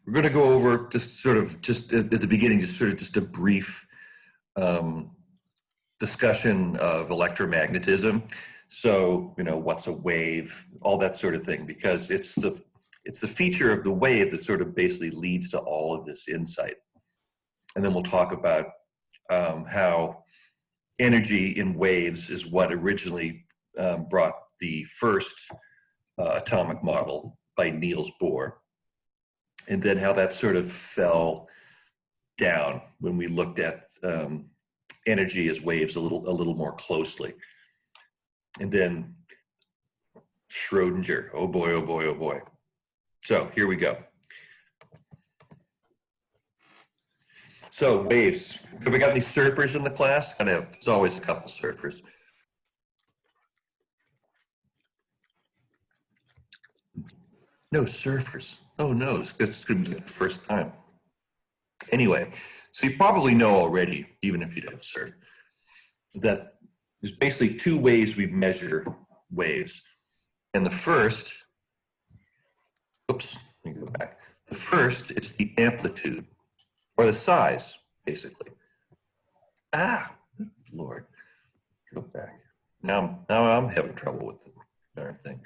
We're going to go over just at the beginning, just a brief discussion of electromagnetism. So, what's a wave, all that sort of thing, because it's the feature of the wave that sort of basically leads to all of this insight. And then we'll talk about how energy in waves is what originally brought the first atomic model by Niels Bohr, and then how that sort of fell down when we looked at energy as waves a little more closely. And then Schrodinger, oh boy, oh boy, oh boy. So here we go. So waves, have we got any surfers in the class? There's always a couple surfers. No surfers. Oh no, it's going to be the first time. Anyway, so you probably know already, even if you don't surf, that there's basically two ways we measure waves. And the first, oops, let me go back. The first is the amplitude, or the size, basically. Ah, Lord, go back. Now I'm having trouble with the darn thing.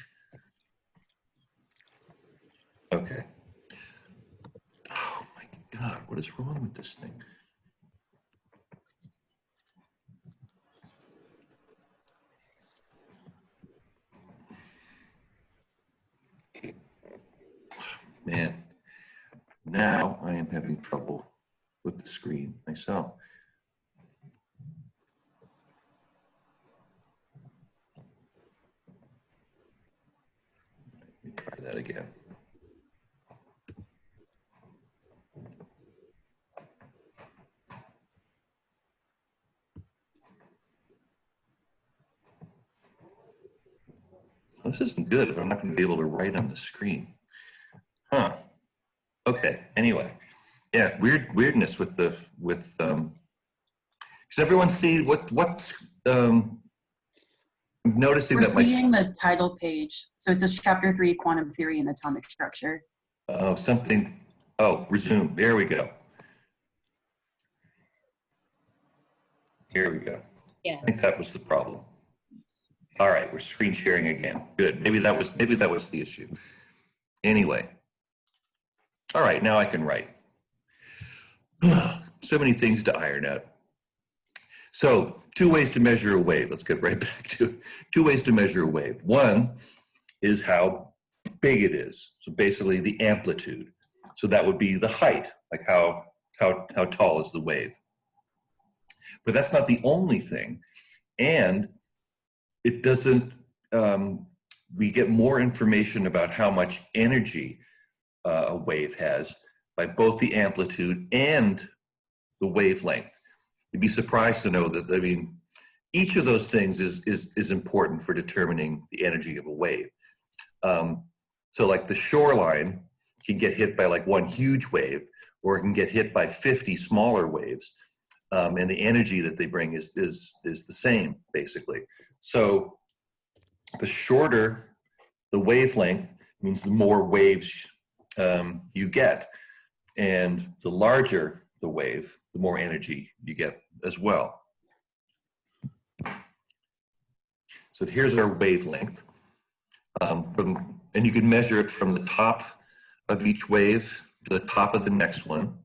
Okay. Oh my God, what is wrong with this thing? Man, now I am having trouble with the screen myself. Let me try that again. This isn't good if I'm not going to be able to write on the screen. Huh. Okay. Anyway, yeah, weirdness with does everyone see what's I'm noticing that we're seeing the title page. So it says Chapter 3, Quantum Theory and Atomic Structure. Oh, something. Oh, resume. There we go. Here we go. Yeah. I think that was the problem. All right, we're screen sharing again. Good. Maybe that was the issue. Anyway. All right, now I can write. So many things to iron out. So, two ways to measure a wave. Let's get right back to it. Two ways to measure a wave. One is how big it is. So basically the amplitude. So that would be the height, like how tall is the wave. But that's not the only thing. And it doesn't, we get more information about how much energy a wave has by both the amplitude and the wavelength. You'd be surprised to know that, each of those things is important for determining the energy of a wave. So like the shoreline can get hit by like one huge wave, or it can get hit by 50 smaller waves. And the energy that they bring is the same, basically. So the shorter the wavelength means the more waves you get. And the larger the wave, the more energy you get as well. So here's our wavelength. And you can measure it from the top of each wave to the top of the next one.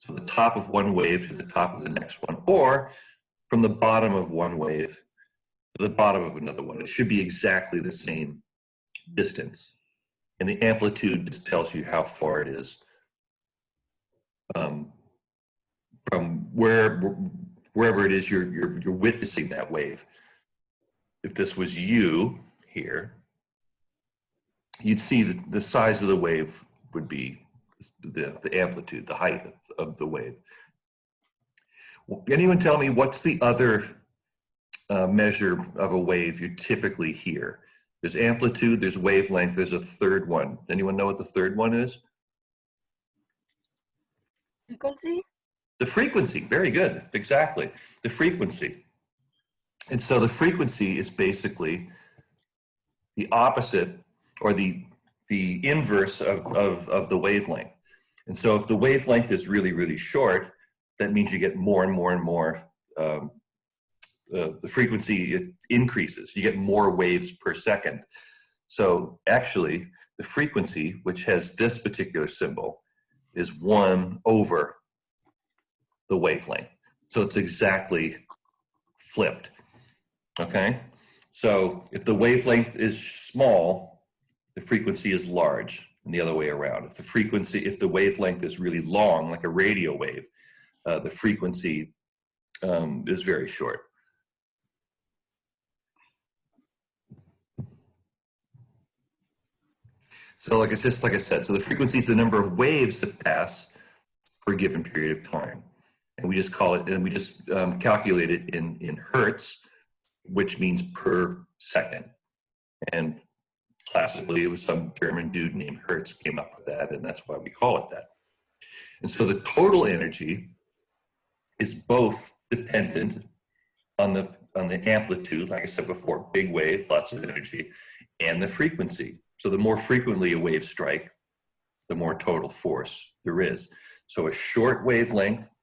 So the top of one wave to the top of the next one, or from the bottom of one wave to the bottom of another one. It should be exactly the same distance. And the amplitude just tells you how far it is from wherever it is you're witnessing that wave. If this was you here, you'd see that the size of the wave would be the amplitude, the height of the wave. Anyone tell me what's the other measure of a wave you typically hear? There's amplitude, there's wavelength, there's a third one. Anyone know what the third one is? Frequency? The frequency, very good, exactly. The frequency. And so the frequency is basically the opposite, or the the inverse of the wavelength. And so if the wavelength is really, really short, that means you get more and more and more, the frequency increases. You get more waves per second. So actually, the frequency, which has this particular symbol, is 1 over the wavelength. So it's exactly flipped, okay? So if the wavelength is small, the frequency is large, and the other way around. If the wavelength is really long, like a radio wave, the frequency is very short. So like I said, so the frequency is the number of waves that pass per given period of time. And we just call it, and we just calculate it in hertz, which means per second. And classically, it was some German dude named Hertz came up with that, and that's why we call it that. And so the total energy is both dependent on the amplitude, like I said before, big wave, lots of energy, and the frequency. So the more frequently a wave strikes, the more total force there is. So a short wavelength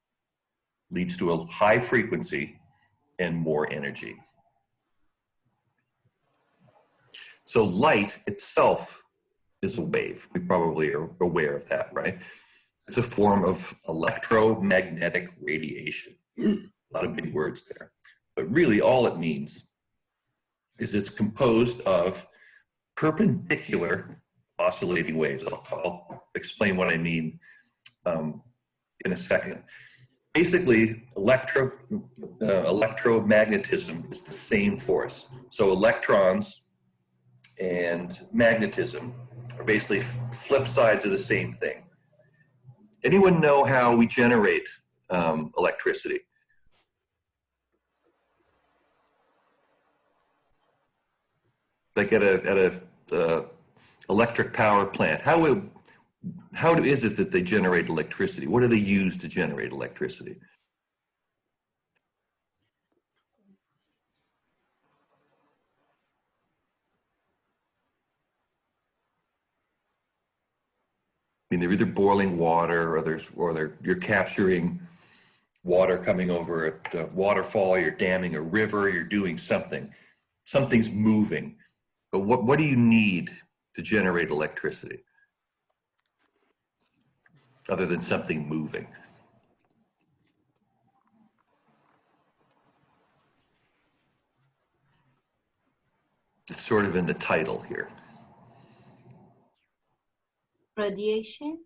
leads to a high frequency and more energy. So light itself is a wave. We probably are aware of that, right? It's a form of electromagnetic radiation. A lot of big words there. But really all it means is it's composed of perpendicular oscillating waves. I'll explain what I mean in a second. Basically, electromagnetism is the same force. So electrons and magnetism are basically flip sides of the same thing. Anyone know how we generate electricity? Like at a electric power plant, how is it that they generate electricity? What do they use to generate electricity? I mean, they're either boiling water, or you're capturing water coming over a waterfall, you're damming a river, you're doing something. Something's moving. But what do you need to generate electricity other than something moving? It's sort of in the title here. Radiation?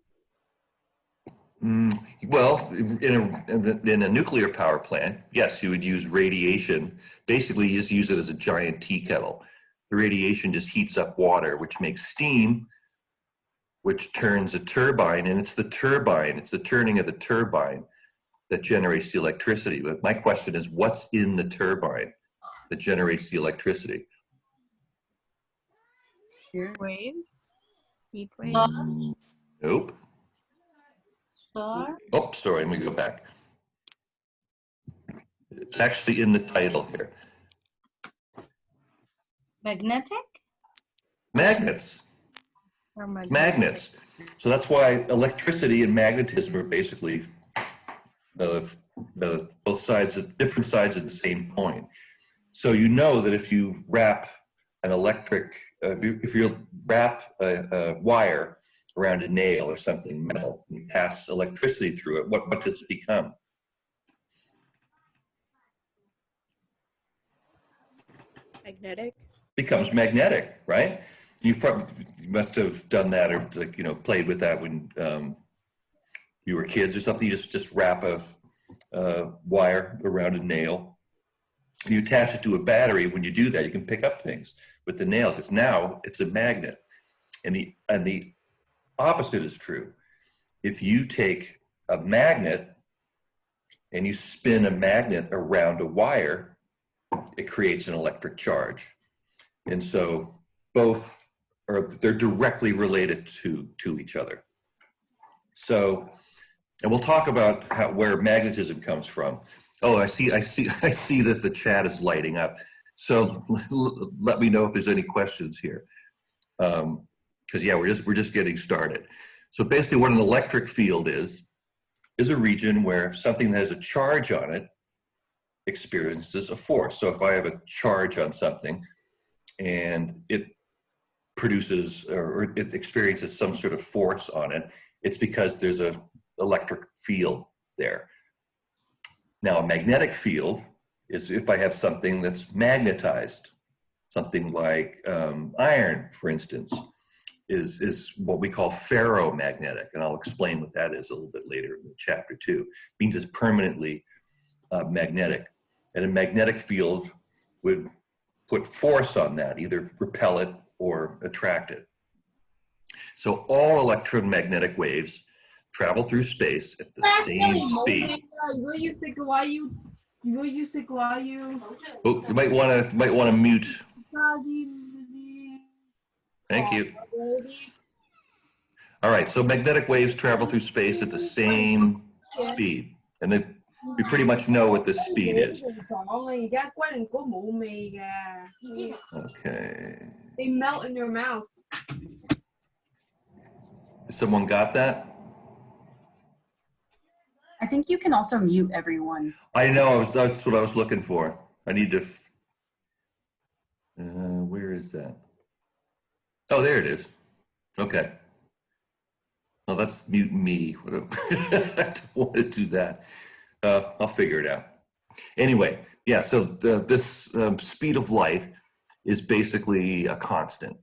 Well, in a nuclear power plant, yes, you would use radiation. Basically, you just use it as a giant tea kettle. The radiation just heats up water, which makes steam, which turns a turbine, and it's the turning of the turbine that generates the electricity. But my question is, what's in the turbine that generates the electricity? Waves? Heat waves? Nope. Star? Oh, sorry, let me go back. It's actually in the title here. Magnetic? Magnets. Or magnetic? Magnets. So that's why electricity and magnetism are basically both sides, different sides of the same coin. So you know that if you wrap an if you wrap a wire around a nail or something metal and pass electricity through it, what does it become? Magnetic? Becomes magnetic, right? You must have done that, or played with that when you were kids or something. You just wrap a wire around a nail. You attach it to a battery. When you do that, you can pick up things with the nail, because now it's a magnet. And the opposite is true. If you take a magnet and you spin a magnet around a wire, it creates an electric charge. And so they're directly related to each other. So, and we'll talk about where magnetism comes from. Oh, I see that the chat is lighting up. So let me know if there's any questions here. because yeah, we're just getting started. So basically what an electric field is a region where something that has a charge on it experiences a force. So if I have a charge on something and it produces or it experiences some sort of force on it, it's because there's an electric field there. Now, a magnetic field is if I have something that's magnetized, something like iron, for instance, is what we call ferromagnetic, and I'll explain what that is a little bit later in chapter 2. It means it's permanently magnetic, and a magnetic field would put force on that, either repel it or attract it. So all electromagnetic waves travel through space at the same speed. Oh, you might want to mute. Thank you. All right, so magnetic waves travel through space at the same speed, and we pretty much know what this speed is. Okay. They melt in your mouth. Someone got that? I think you can also mute everyone. I know, that's what I was looking for. I need to, where is that? Oh, there it is. Okay. Well, that's mute me. I don't want to do that. I'll figure it out. Anyway, yeah, so this speed of light is basically a constant.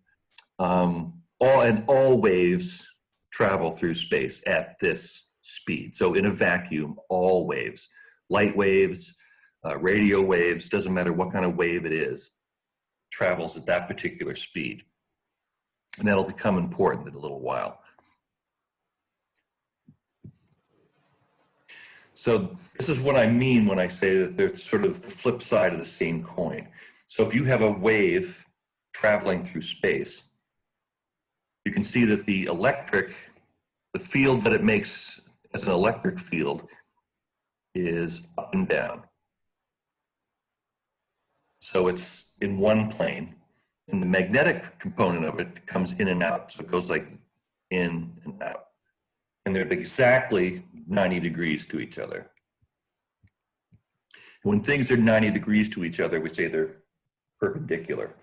All waves travel through space at this speed. So in a vacuum, all waves, light waves, radio waves, doesn't matter what kind of wave it is, travels at that particular speed. And that'll become important in a little while. So this is what I mean when I say that there's sort of the flip side of the same coin. So if you have a wave traveling through space, you can see that the field that it makes as an electric field is up and down. So it's in one plane, and the magnetic component of it comes in and out. So it goes like in and out. And they're exactly 90 degrees to each other. When things are 90 degrees to each other, we say they're perpendicular,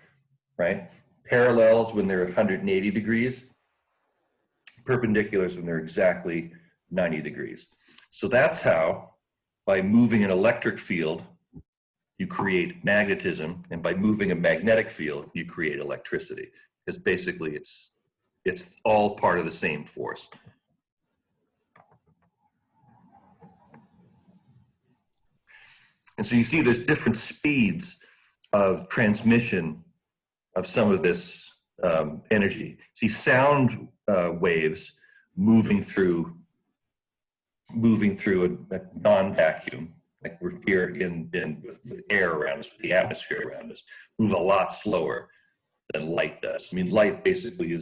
right? Parallels when they're 180 degrees, perpendiculars when they're exactly 90 degrees. So that's how, by moving an electric field, you create magnetism, and by moving a magnetic field, you create electricity. Because basically it's all part of the same force. And so you see there's different speeds of transmission of some of this energy. See sound waves moving through a non-vacuum, like we're here with air around us, with the atmosphere around us, move a lot slower than light does. I mean, light basically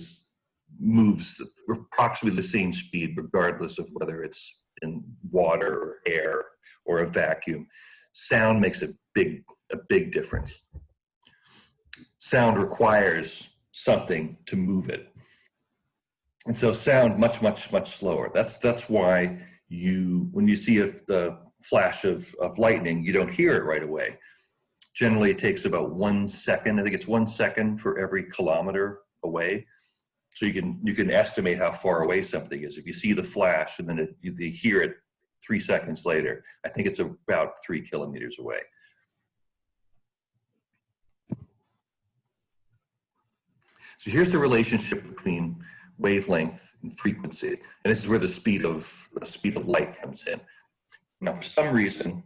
moves approximately the same speed regardless of whether it's in water or air or a vacuum. Sound makes a big difference. Sound requires something to move it. And so sound much slower. That's why when you see the flash of lightning, you don't hear it right away. Generally, it takes about 1 second. I think it's 1 second for every kilometer away. So you can estimate how far away something is. If you see the flash and then you hear it 3 seconds later, I think it's about 3 kilometers away. So here's the relationship between wavelength and frequency, and this is where the speed of light comes in. Now, for some reason,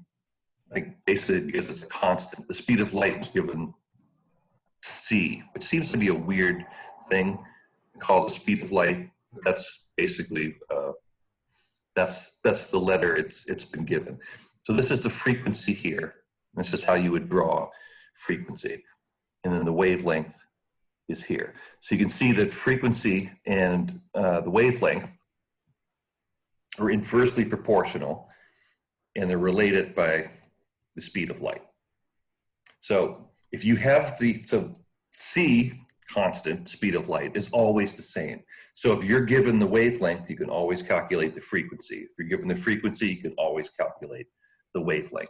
like basically because it's a constant, the speed of light is given c, which seems to be a weird thing called the speed of light. That's basically that's the letter it's been given. So this is the frequency here. This is how you would draw frequency, and then the wavelength is here. So you can see that frequency and the wavelength are inversely proportional, and they're related by the speed of light. So if you have so C constant, speed of light, is always the same. So if you're given the wavelength, you can always calculate the frequency. If you're given the frequency, you can always calculate the wavelength.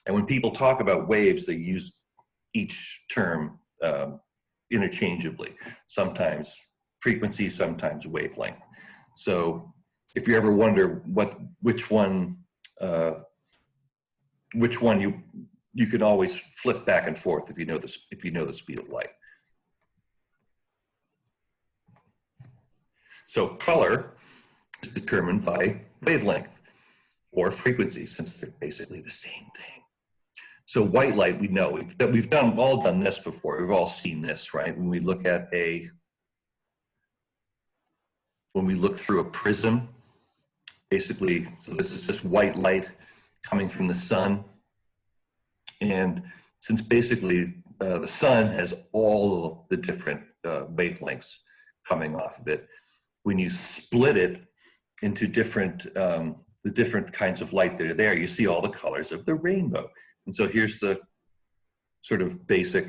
And when people talk about waves, they use each term interchangeably. Sometimes frequency, sometimes wavelength. So if you ever wonder which one you can always flip back and forth if you know the speed of light. So color is determined by wavelength or frequency, since they're basically the same thing. So white light, we know we've all done this before. We've all seen this, right? When we look through a prism, basically, so this is just white light coming from the sun. And since basically the sun has all the different wavelengths coming off of it, when you split it into the different kinds of light that are there, you see all the colors of the rainbow. And so here's the sort of basic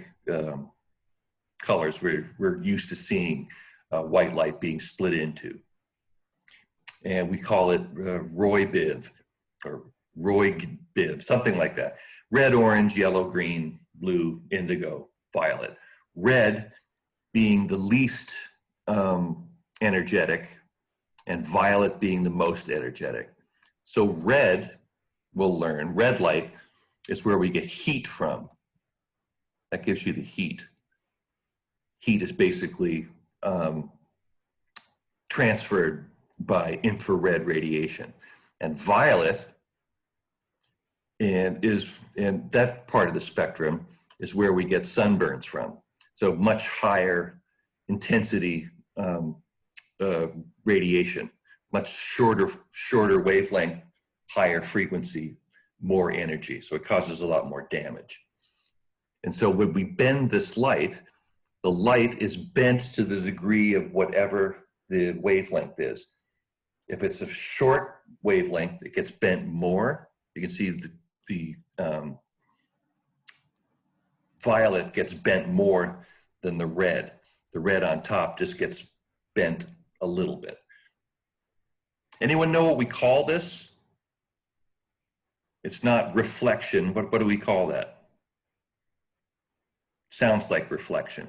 colors we're used to seeing white light being split into. And we call it Roy-Biv, or Roy-Biv, something like that. Red, orange, yellow, green, blue, indigo, violet. Red being the least energetic, and violet being the most energetic. So red, we'll learn, red light is where we get heat from. That gives you the heat. Heat is basically transferred by infrared radiation. And violet and that part of the spectrum is where we get sunburns from. So much higher intensity radiation, much shorter wavelength, higher frequency, more energy. So it causes a lot more damage. And so when we bend this light, the light is bent to the degree of whatever the wavelength is. If it's a short wavelength, it gets bent more. You can see the violet gets bent more than the red. The red on top just gets bent a little bit. Anyone know what we call this? It's not reflection, but what do we call that? Sounds like reflection.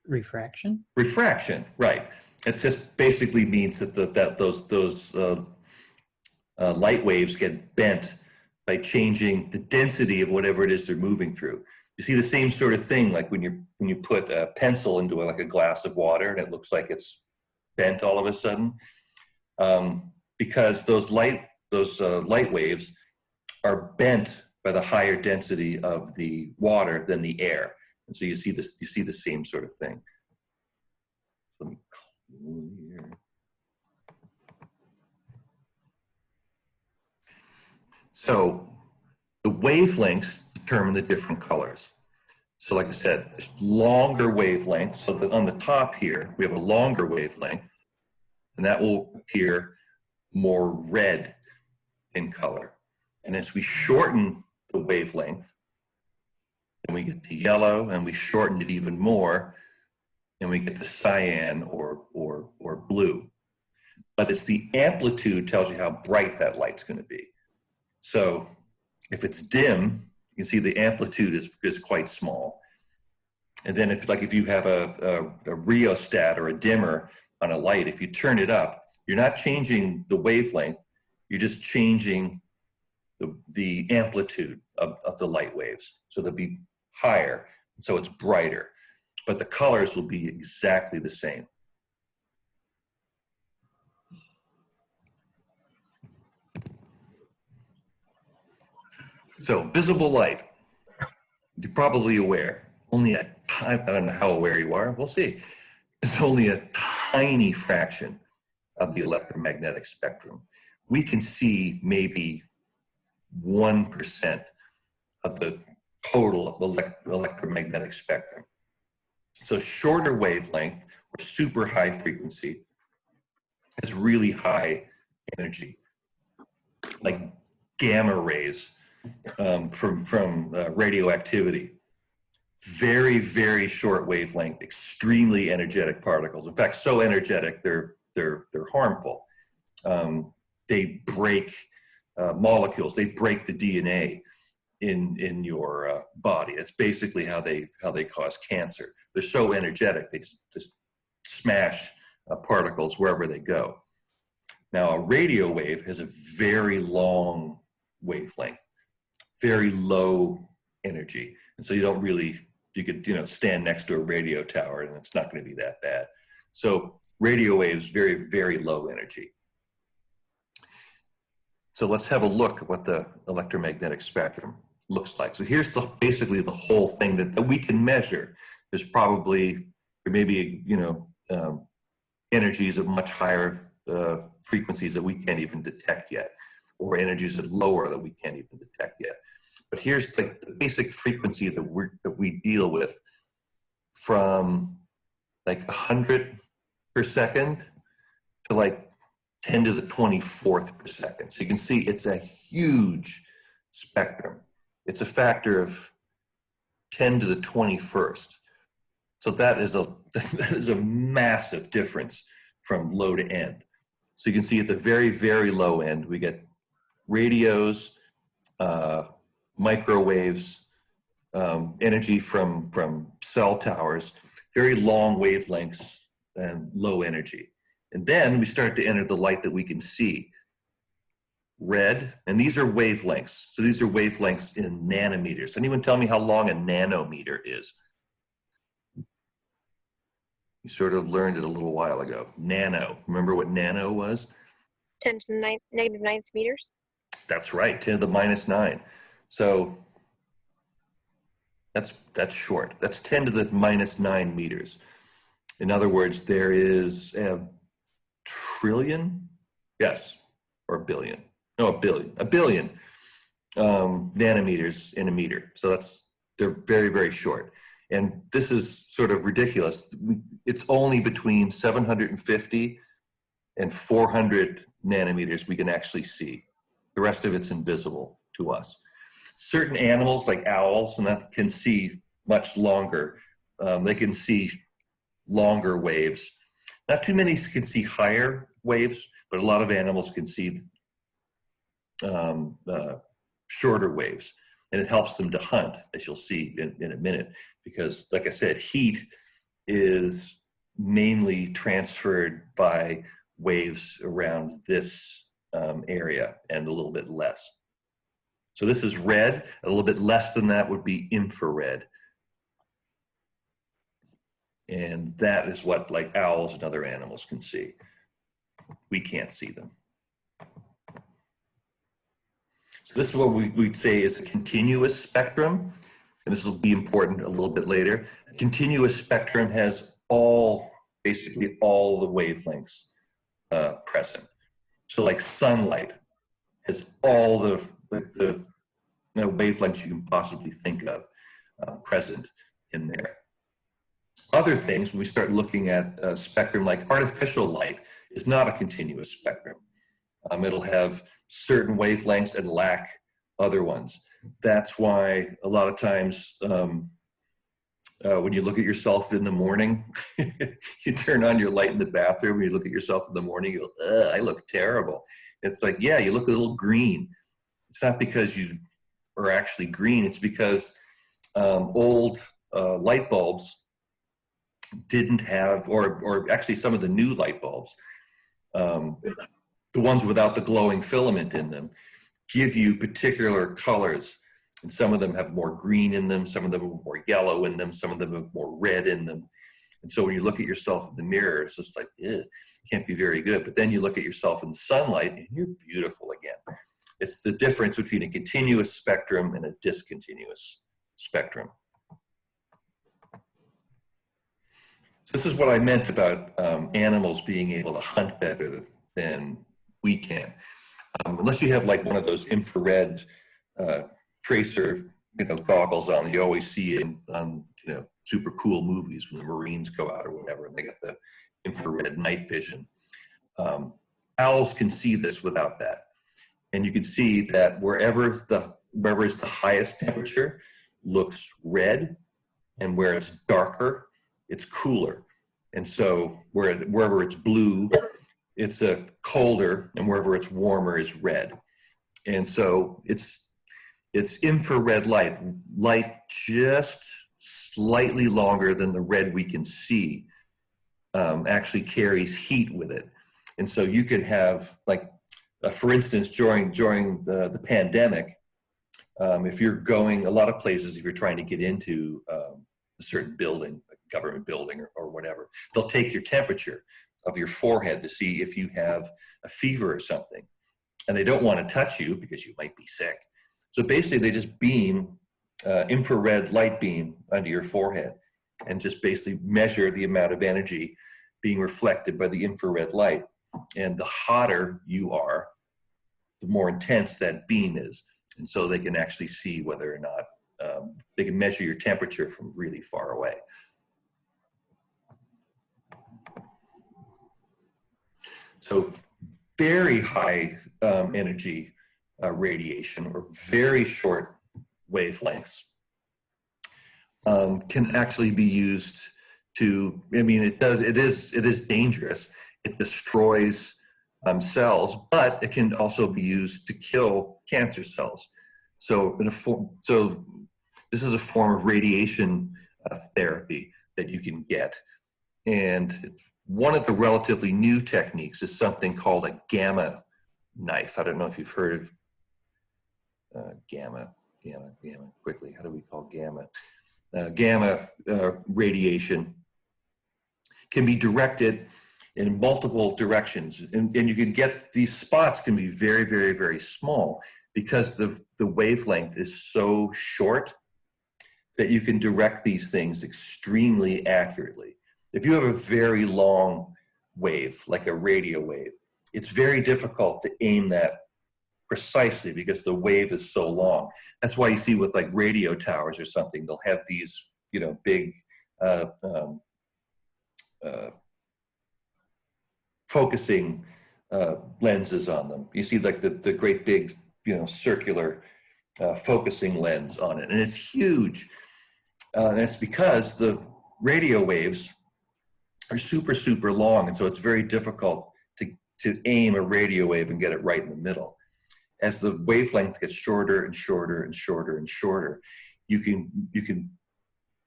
Refraction? Refraction, right. It just basically means that those light waves get bent by changing the density of whatever it is they're moving through. You see the same sort of thing, like when you put a pencil into like a glass of water and it looks like it's bent all of a sudden, because those light waves are bent by the higher density of the water than the air, and so you see the same sort of thing. Let me clear. So the wavelengths determine the different colors. So like I said, there's longer wavelengths. So that on the top here, we have a longer wavelength, and that will appear more red in color. And as we shorten the wavelength, then we get to yellow, and we shorten it even more, and we get to cyan or blue. But it's the amplitude tells you how bright that light's going to be. So if it's dim, you can see the amplitude is quite small. And then if you have a rheostat or a dimmer on a light, if you turn it up, you're not changing the wavelength, you're just changing the amplitude of the light waves. So they'll be higher, so it's brighter. But the colors will be exactly the same. So visible light, you're probably aware, I don't know how aware you are, we'll see. It's only a tiny fraction of the electromagnetic spectrum. We can see maybe 1% of the total electromagnetic spectrum. So shorter wavelength or super high frequency has really high energy, like gamma rays from radioactivity. Very, very short wavelength, extremely energetic particles. In fact, so energetic they're harmful. They break molecules. They break the DNA in your body. It's basically how they cause cancer. They're so energetic they just smash particles wherever they go. Now, a radio wave has a very long wavelength, very low energy, and so you could stand next to a radio tower and it's not going to be that bad. So radio waves, very, very low energy. So let's have a look at what the electromagnetic spectrum looks like. So here's basically the whole thing that we can measure. There may be energies of much higher frequencies that we can't even detect yet, or energies that lower that we can't even detect yet. But here's the basic frequency that we deal with, from like 100 per second to like 10 to the 24th per second. So you can see it's a huge spectrum. It's a factor of 10 to the 21st. So that is a massive difference from low to end. So you can see at the very, very low end, we get radios, microwaves, energy from cell towers, very long wavelengths and low energy. And then we start to enter the light that we can see. Red, and these are wavelengths. So these are wavelengths in nanometers. Anyone tell me how long a nanometer is? You sort of learned it a little while ago. Nano. Remember what nano was? 10 to the negative ninth meters. That's right, 10 to the minus 9. So that's short. That's 10 to the minus 9 meters. In other words, there is a trillion? Yes, or a billion. No, a billion nanometers in a meter. So they're very, very short. And this is sort of ridiculous. It's only between 750 and 400 nanometers we can actually see. The rest of it's invisible to us. Certain animals like owls and that can see much longer. They can see longer waves. Not too many can see higher waves, but a lot of animals can see shorter waves, and it helps them to hunt, as you'll see in a minute, because like I said, heat is mainly transferred by waves around this area and a little bit less. So this is red. A little bit less than that would be infrared. And that is what like owls and other animals can see. We can't see them. So this is what we'd say is a continuous spectrum. And this will be important a little bit later. A continuous spectrum has basically all the wavelengths present. So like sunlight has all the wavelengths you can possibly think of present in there. Other things, when we start looking at a spectrum like artificial light, is not a continuous spectrum. It'll have certain wavelengths and lack other ones. That's why a lot of times when you look at yourself in the morning, you turn on your light in the bathroom, and you look at yourself in the morning, you go, ugh, I look terrible. It's like, yeah, you look a little green. It's not because you are actually green, it's because old light bulbs didn't have, or actually some of the new light bulbs, the ones without the glowing filament in them, give you particular colors. And some of them have more green in them, some of them have more yellow in them, some of them have more red in them. And so when you look at yourself in the mirror, it's just like, can't be very good. But then you look at yourself in the sunlight and you're beautiful again. It's the difference between a continuous spectrum and a discontinuous spectrum. So this is what I meant about animals being able to hunt better than we can. Unless you have like one of those infrared tracer goggles on, you always see in super cool movies when the Marines go out or whatever, and they got the infrared night vision. Owls can see this without that. And you can see that wherever wherever it's the highest temperature looks red, and where it's darker, it's cooler. And so wherever it's blue, it's colder, and wherever it's warmer is red. And so it's infrared light just slightly longer than the red we can see, actually carries heat with it. And so you could have, like, for instance, during the pandemic, if you're going a lot of places, if you're trying to get into a certain building, like a government building or whatever, they'll take your temperature of your forehead to see if you have a fever or something. And they don't want to touch you because you might be sick. So basically they just beam, infrared light beam under your forehead and just basically measure the amount of energy being reflected by the infrared light. And the hotter you are, the more intense that beam is. And so they can actually see whether or not, they can measure your temperature from really far away. So very high energy radiation, or very short wavelengths, can actually be used to, I mean, it is dangerous. It destroys cells, but it can also be used to kill cancer cells. So this is a form of radiation therapy that you can get. And one of the relatively new techniques is something called a gamma knife. I don't know if you've heard of gamma, quickly. How do we call gamma? Gamma radiation can be directed in multiple directions. And you can get, these spots can be very, very, very small because the wavelength is so short that you can direct these things extremely accurately. If you have a very long wave, like a radio wave, it's very difficult to aim that precisely because the wave is so long. That's why you see with like radio towers or something, they'll have these, you know, big focusing lenses on them. You see like the great big, you know, circular focusing lens on it, and it's huge. And it's because the radio waves are super, super long, and so it's very difficult to aim a radio wave and get it right in the middle. As the wavelength gets shorter and shorter and shorter and shorter, you can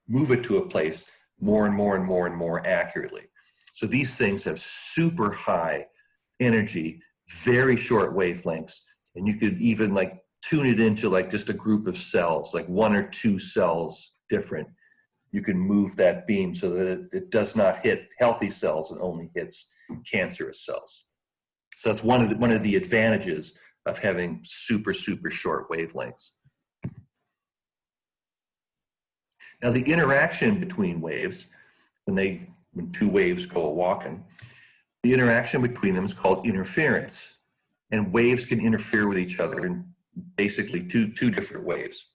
move it to a place more and more and more and more accurately. So these things have super high energy, very short wavelengths, and you could even like tune it into like just a group of cells, like 1 or 2 cells different. You can move that beam so that it does not hit healthy cells and only hits cancerous cells. So that's one of the advantages of having super, super short wavelengths. Now the interaction between waves, when 2 waves go a-walking, the interaction between them is called interference. And waves can interfere with each other in basically two different ways.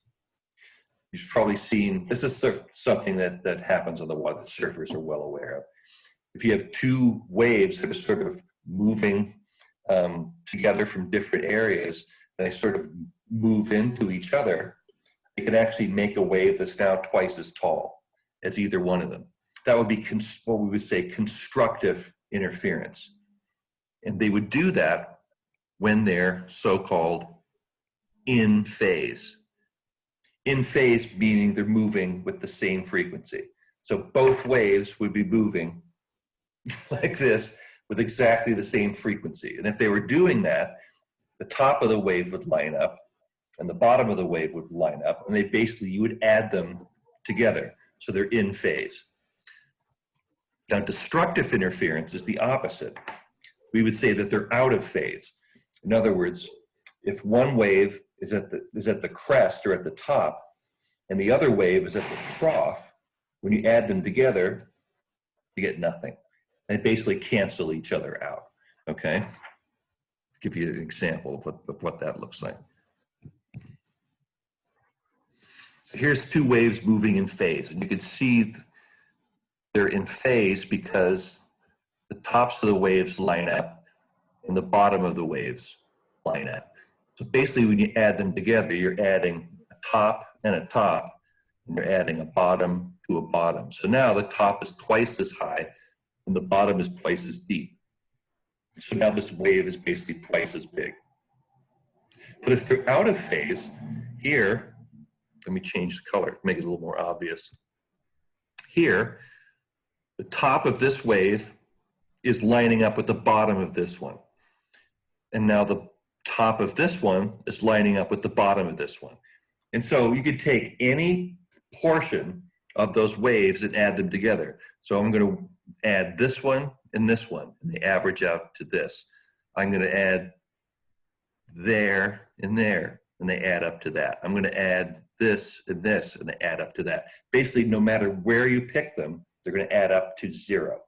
You've probably seen, this is something that happens on the water that surfers are well aware of. If you have 2 waves that are sort of moving together from different areas, and they sort of move into each other, you can actually make a wave that's now twice as tall as either one of them. That would be what we would say constructive interference. And they would do that when they're so-called in phase. In phase meaning they're moving with the same frequency. So both waves would be moving like this with exactly the same frequency. And if they were doing that, the top of the wave would line up and the bottom of the wave would line up, and you would add them together so they're in phase. Now, destructive interference is the opposite. We would say that they're out of phase. In other words, if one wave is at the crest or at the top, and the other wave is at the trough, when you add them together, you get nothing. They basically cancel each other out, okay? I'll give you an example of what that looks like. So here's 2 waves moving in phase, and you can see they're in phase because the tops of the waves line up and the bottom of the waves line up. So basically when you add them together, you're adding a top and a top, and you're adding a bottom to a bottom. So now the top is twice as high and the bottom is twice as deep. So now this wave is basically twice as big. But if they're out of phase, here, let me change the color, make it a little more obvious. Here, the top of this wave is lining up with the bottom of this one. And now the top of this one is lining up with the bottom of this one. And so you could take any portion of those waves and add them together. So I'm going to add this one, and they average out to this. I'm going to add there, and they add up to that. I'm going to add this, and they add up to that. Basically, no matter where you pick them, they're going to add up to 0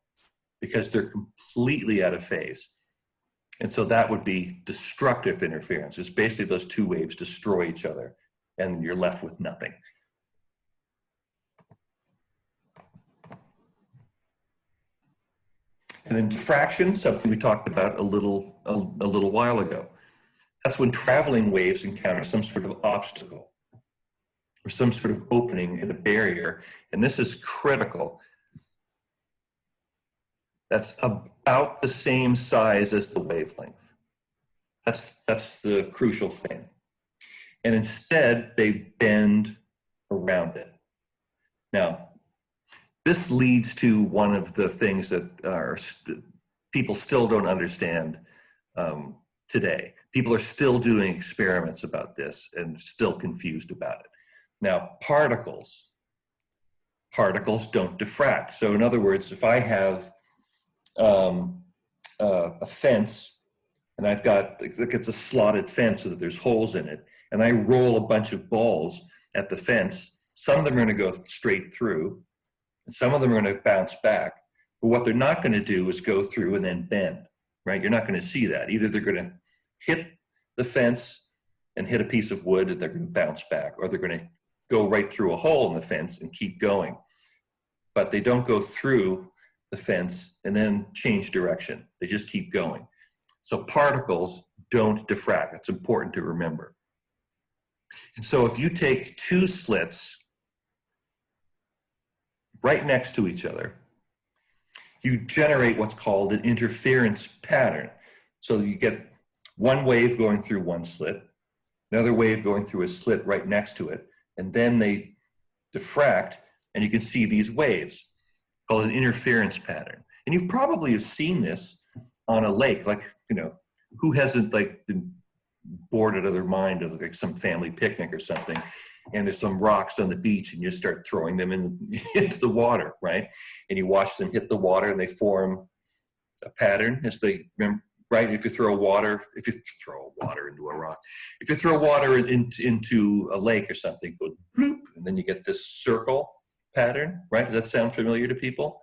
because they're completely out of phase. And so that would be destructive interference. It's basically those two waves destroy each other, and you're left with nothing. And then diffraction, something we talked about a little while ago. That's when traveling waves encounter some sort of obstacle or some sort of opening in a barrier. And this is critical. That's about the same size as the wavelength. That's the crucial thing. And instead, they bend around it. Now, this leads to one of the things that people still don't understand today. People are still doing experiments about this and still confused about it. Now, particles don't diffract. So in other words, if I have a fence and I've got, it's a slotted fence so that there's holes in it, and I roll a bunch of balls at the fence, some of them are going to go straight through, and some of them are going to bounce back. But what they're not going to do is go through and then bend, right? You're not going to see that. Either they're going to hit the fence and hit a piece of wood and they're going to bounce back, or they're going to go right through a hole in the fence and keep going. But they don't go through the fence and then change direction. They just keep going. So particles don't diffract. That's important to remember. And so if you take two slits right next to each other, you generate what's called an interference pattern. So you get one wave going through one slit, another wave going through a slit right next to it, and then they diffract, and you can see these waves called an interference pattern. And you probably have seen this on a lake, like, you know, who hasn't like been bored out of their mind of like some family picnic or something, and there's some rocks on the beach and you start throwing them into the water, right? And you watch them hit the water and they form a pattern as they, right? If you throw water into a rock, if you throw water into a lake or something, it goes bloop, and then you get this circle pattern, right? Does that sound familiar to people?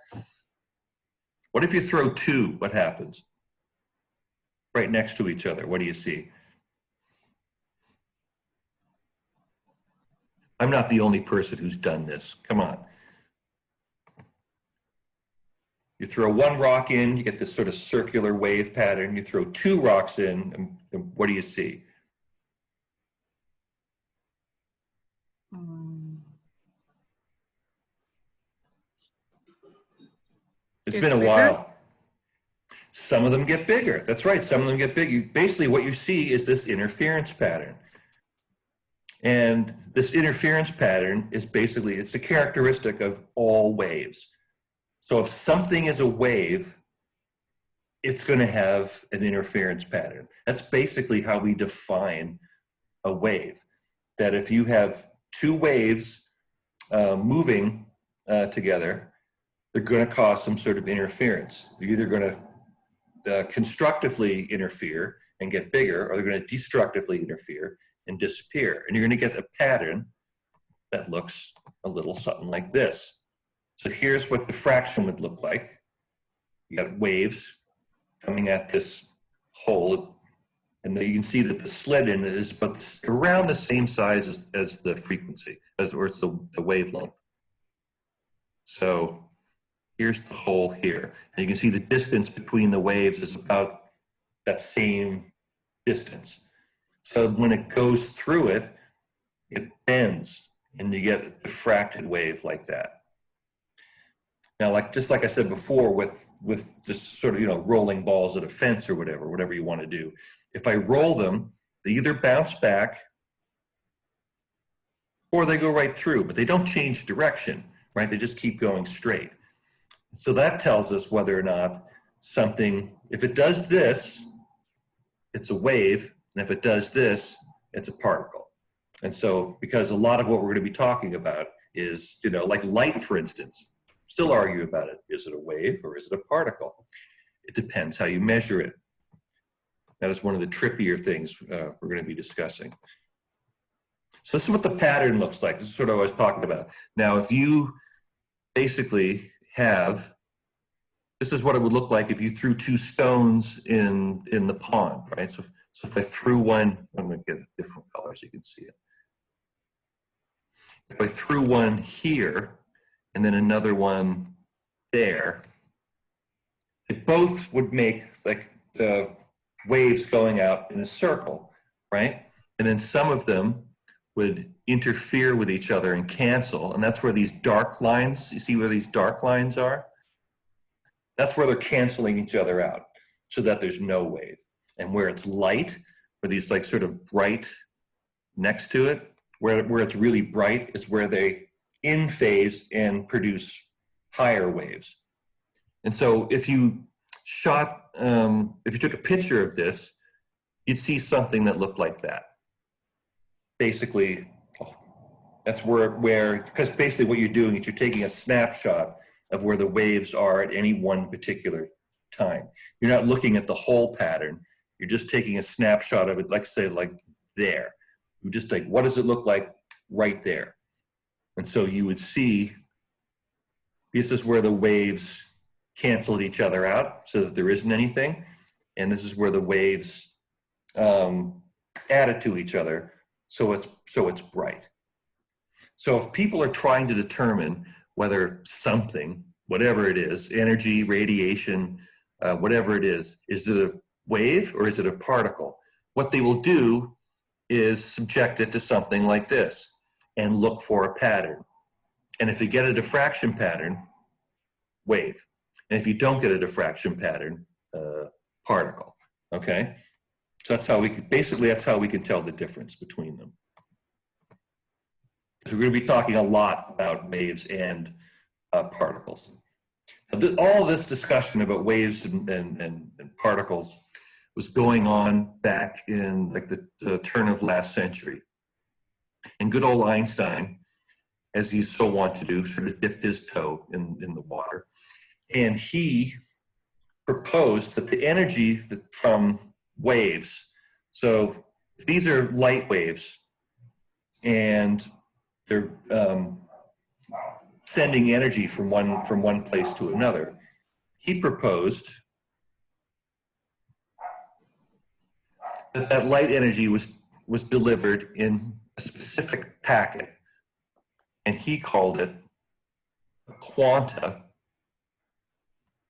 What if you throw two? What happens? Right next to each other, what do you see? I'm not the only person who's done this. Come on. You throw one rock in, you get this sort of circular wave pattern. You throw two rocks in, and what do you see? It's been a while. Some of them get bigger. That's right. Some of them get big. Basically, what you see is this interference pattern. And this interference pattern is basically, it's a characteristic of all waves. So if something is a wave, it's going to have an interference pattern. That's basically how we define a wave. That if you have two waves moving together, they're going to cause some sort of interference. They're either going to constructively interfere and get bigger, or they're going to destructively interfere and disappear. And you're going to get a pattern that looks a little something like this. So here's what diffraction would look like. You got waves coming at this hole, and then you can see that the slit in it is but around the same size as the frequency, or it's the wavelength. So here's the hole here. And you can see the distance between the waves is about that same distance. So when it goes through it, it bends and you get a diffracted wave like that. Now, just like I said before, with just sort of, you know, rolling balls at a fence or whatever you want to do, if I roll them, they either bounce back or they go right through, but they don't change direction, right? They just keep going straight. So that tells us whether or not something, if it does this, it's a wave, and if it does this, it's a particle. And so, because a lot of what we're going to be talking about is, you know, like light, for instance, still argue about it. Is it a wave or is it a particle? It depends how you measure it. That is one of the trippier things we're going to be discussing. So this is what the pattern looks like. This is sort of what I was talking about. Now, if you basically have, this is what it would look like if you threw two stones in the pond, right? So if I threw one, I'm going to get a different color so you can see it. If I threw one here and then another one there, it both would make like the waves going out in a circle, right? And then some of them would interfere with each other and cancel, and that's where these dark lines, you see where these dark lines are? That's where they're canceling each other out so that there's no wave. And where it's light, where these like sort of bright next to it, where it's really bright is where they in phase and produce higher waves. And so if you shot, if you took a picture of this, you'd see something that looked like that. Basically, that's where, because basically what you're doing is you're taking a snapshot of where the waves are at any one particular time. You're not looking at the whole pattern. You're just taking a snapshot of it, like say, like there. You just like, what does it look like right there? And so you would see, this is where the waves canceled each other out so that there isn't anything. And this is where the waves added to each other. So it's bright. So if people are trying to determine whether something, whatever it is, energy, radiation, whatever it is it a wave or is it a particle? What they will do is subject it to something like this and look for a pattern. And if you get a diffraction pattern, wave. And if you don't get a diffraction pattern, particle, okay? So that's how we can, basically that's how we can tell the difference between them. So we're going to be talking a lot about waves and particles. All this discussion about waves and particles was going on back in like the turn of last century. And good old Einstein, as he so wont to do, sort of dipped his toe in the water. And he proposed that the energy from waves, so if these are light waves and they're sending energy from one place to another, he proposed that light energy was delivered in a specific packet, and he called it a quanta.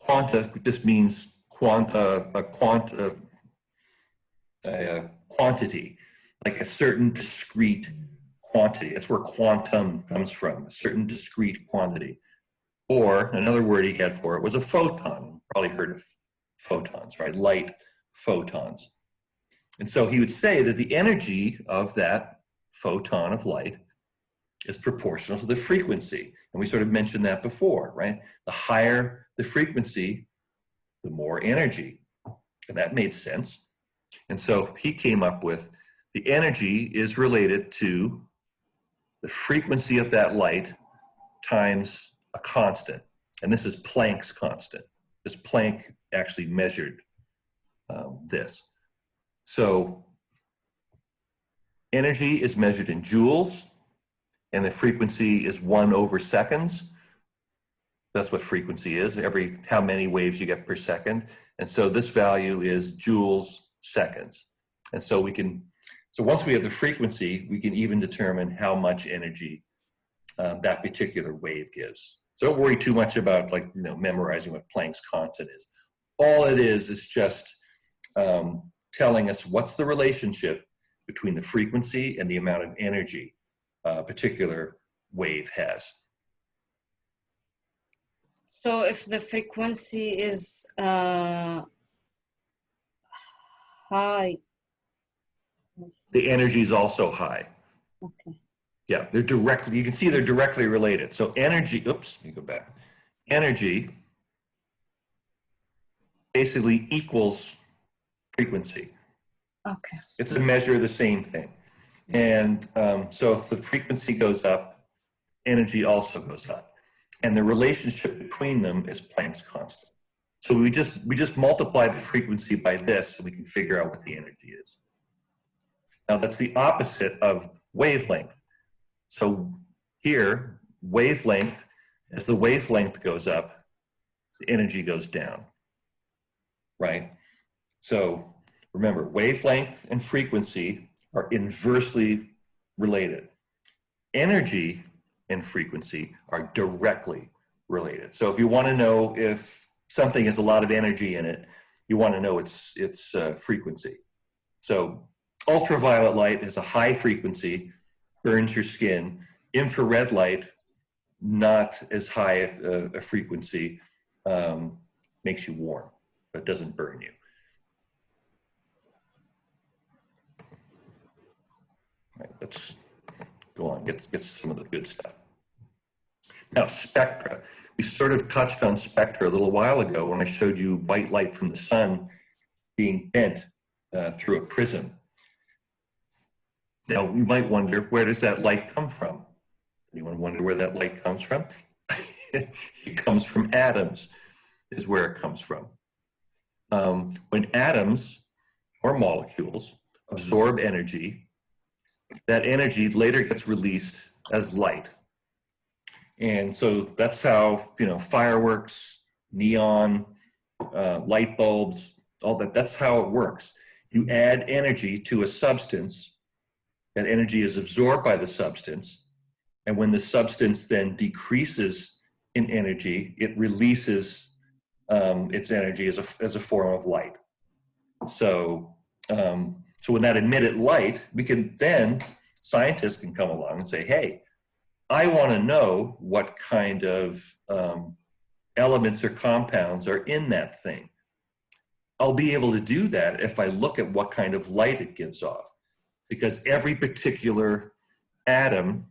Quanta just means a quantity, like a certain discrete quantity. That's where quantum comes from, a certain discrete quantity. Or another word he had for it was a photon. Probably heard of photons, right? Light photons. And so he would say that the energy of that photon of light is proportional to the frequency. And we sort of mentioned that before, right? The higher the frequency, the more energy. And that made sense. And so he came up with the energy is related to the frequency of that light times a constant. And this is Planck's constant. This Planck actually measured this. So energy is measured in joules, and the frequency is 1/seconds. That's what frequency is, how many waves you get per second. And so this value is joules seconds. And so so once we have the frequency, we can even determine how much energy that particular wave gives. So don't worry too much about memorizing what Planck's constant is. All it is just telling us what's the relationship between the frequency and the amount of energy a particular wave has. So if the frequency is high, The energy is also high. okay. Yeah, they're directly, you can see they're directly related. So energy, oops, let me go back. Energy basically equals frequency. Okay. It's a measure of the same thing. And so if the frequency goes up, energy also goes up. And the relationship between them is Planck's constant. So we just multiply the frequency by this so we can figure out what the energy is. Now that's the opposite of wavelength. So here, wavelength, as the wavelength goes up, the energy goes down, right? So remember, wavelength and frequency are inversely related. Energy and frequency are directly related. So if you want to know if something has a lot of energy in it, you want to know its frequency. So ultraviolet light has a high frequency, burns your skin. Infrared light, not as high a frequency, makes you warm, but doesn't burn you. All right, let's go on, get some of the good stuff. Now, spectra. We sort of touched on spectra a little while ago when I showed you white light from the sun being bent through a prism. Now, you might wonder, where does that light come from? Anyone wonder where that light comes from? It comes from atoms, is where it comes from. When atoms or molecules absorb energy, that energy later gets released as light. And so that's how, fireworks, neon, light bulbs, all that, that's how it works. You add energy to a substance, that energy is absorbed by the substance, and when the substance then decreases in energy, it releases its energy as a form of light. So, so when that emitted light, scientists can come along and say, hey, I want to know what kind of elements or compounds are in that thing. I'll be able to do that if I look at what kind of light it gives off, because every particular atom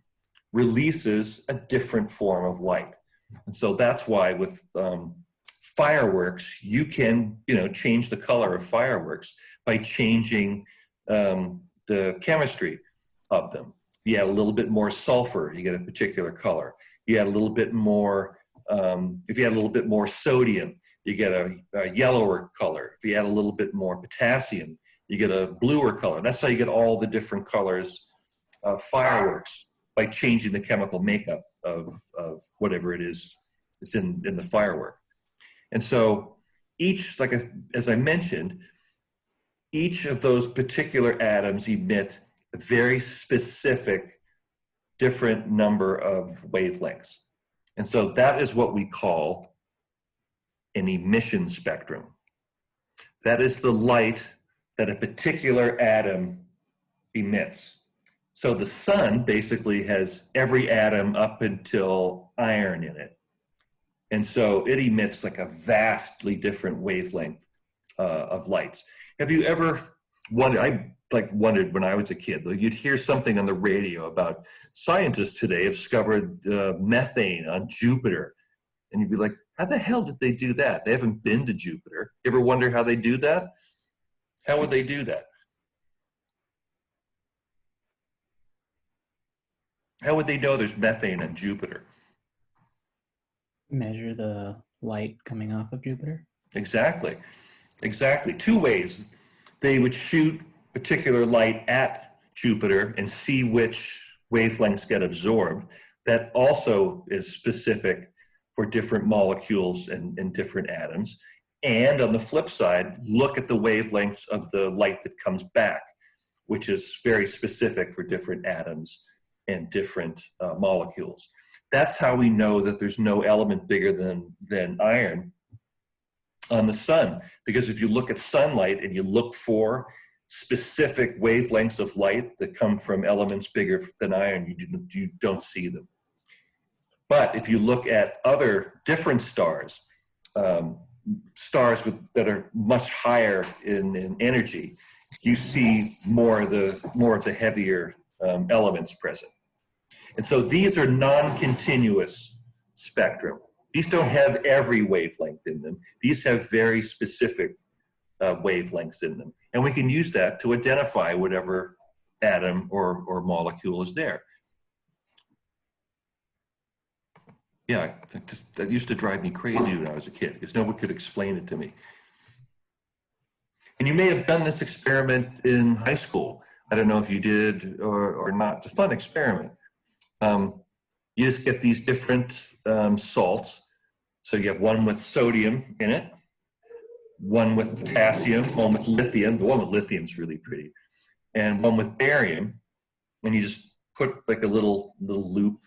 releases a different form of light. And so that's why with fireworks, you can, change the color of fireworks by changing the chemistry of them. You add a little bit more sulfur, you get a particular color. You add a little bit more, if you add a little bit more sodium, you get a yellower color. If you add a little bit more potassium, you get a bluer color. That's how you get all the different colors of fireworks, by changing the chemical makeup of whatever it is that's in the firework. And so each, as I mentioned, each of those particular atoms emit a very specific different number of wavelengths. And so that is what we call an emission spectrum. That is the light that a particular atom emits. So the sun basically has every atom up until iron in it. And so it emits like a vastly different wavelength of lights. Have you ever wondered, wondered when I was a kid, you'd hear something on the radio about scientists today have discovered methane on Jupiter. And you'd be like, how the hell did they do that? They haven't been to Jupiter. You ever wonder how they do that? How would they do that? How would they know there's methane on Jupiter? Measure the light coming off of Jupiter. Exactly. Two ways. They would shoot particular light at Jupiter and see which wavelengths get absorbed. That also is specific for different molecules and different atoms. And on the flip side, look at the wavelengths of the light that comes back, which is very specific for different atoms and different molecules. That's how we know that there's no element bigger than iron on the sun. Because if you look at sunlight and you look for specific wavelengths of light that come from elements bigger than iron, you don't see them. But if you look at other different stars, stars that are much higher in energy, you see more of the heavier elements present. And so these are non-continuous spectrum. These don't have every wavelength in them. These have very specific wavelengths in them. And we can use that to identify whatever atom or molecule is there. Yeah, that used to drive me crazy when I was a kid because no one could explain it to me. And you may have done this experiment in high school. I don't know if you did or not. It's a fun experiment. You just get these different salts. So you have one with sodium in it, one with potassium, one with lithium. The one with lithium is really pretty. And one with barium. And you just put like a little loop,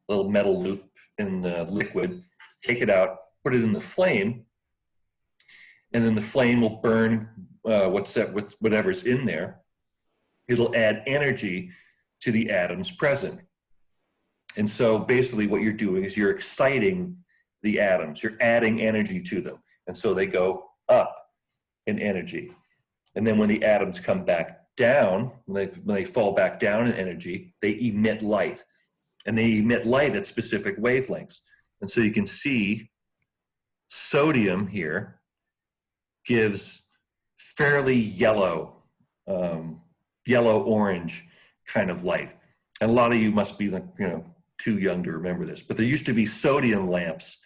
little metal loop in the liquid, take it out, put it in the flame, and then the flame will burn whatever's in there. It'll add energy to the atoms present. And so basically what you're doing is you're exciting the atoms, you're adding energy to them. And so they go up in energy. And then when the atoms come back down, when they fall back down in energy, they emit light. And they emit light at specific wavelengths. And so you can see sodium here gives fairly yellow, yellow-orange kind of light. And a lot of you must be too young to remember this, but there used to be sodium lamps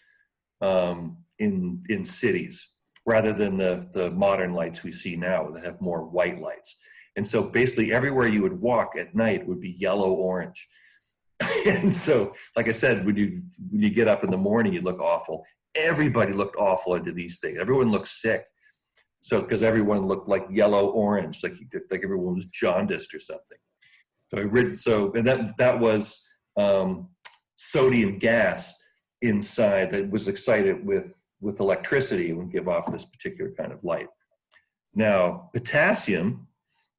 in cities rather than the modern lights we see now that have more white lights. And so basically everywhere you would walk at night would be yellow-orange. And so, like I said, when you get up in the morning, you look awful. Everybody looked awful into these things. Everyone looked sick. So, because everyone looked like yellow-orange, like everyone was jaundiced or something. And that was sodium gas inside that was excited with electricity and would give off this particular kind of light. Now, potassium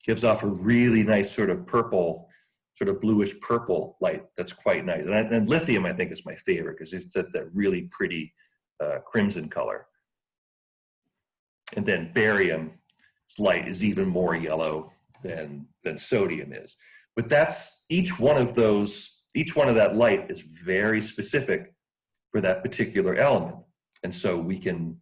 gives off a really nice sort of purple, sort of bluish purple light that's quite nice. And lithium, I think, is my favorite because it's that really pretty crimson color. And then barium's light is even more yellow than sodium is. But that's each one of that light is very specific for that particular element. And so you can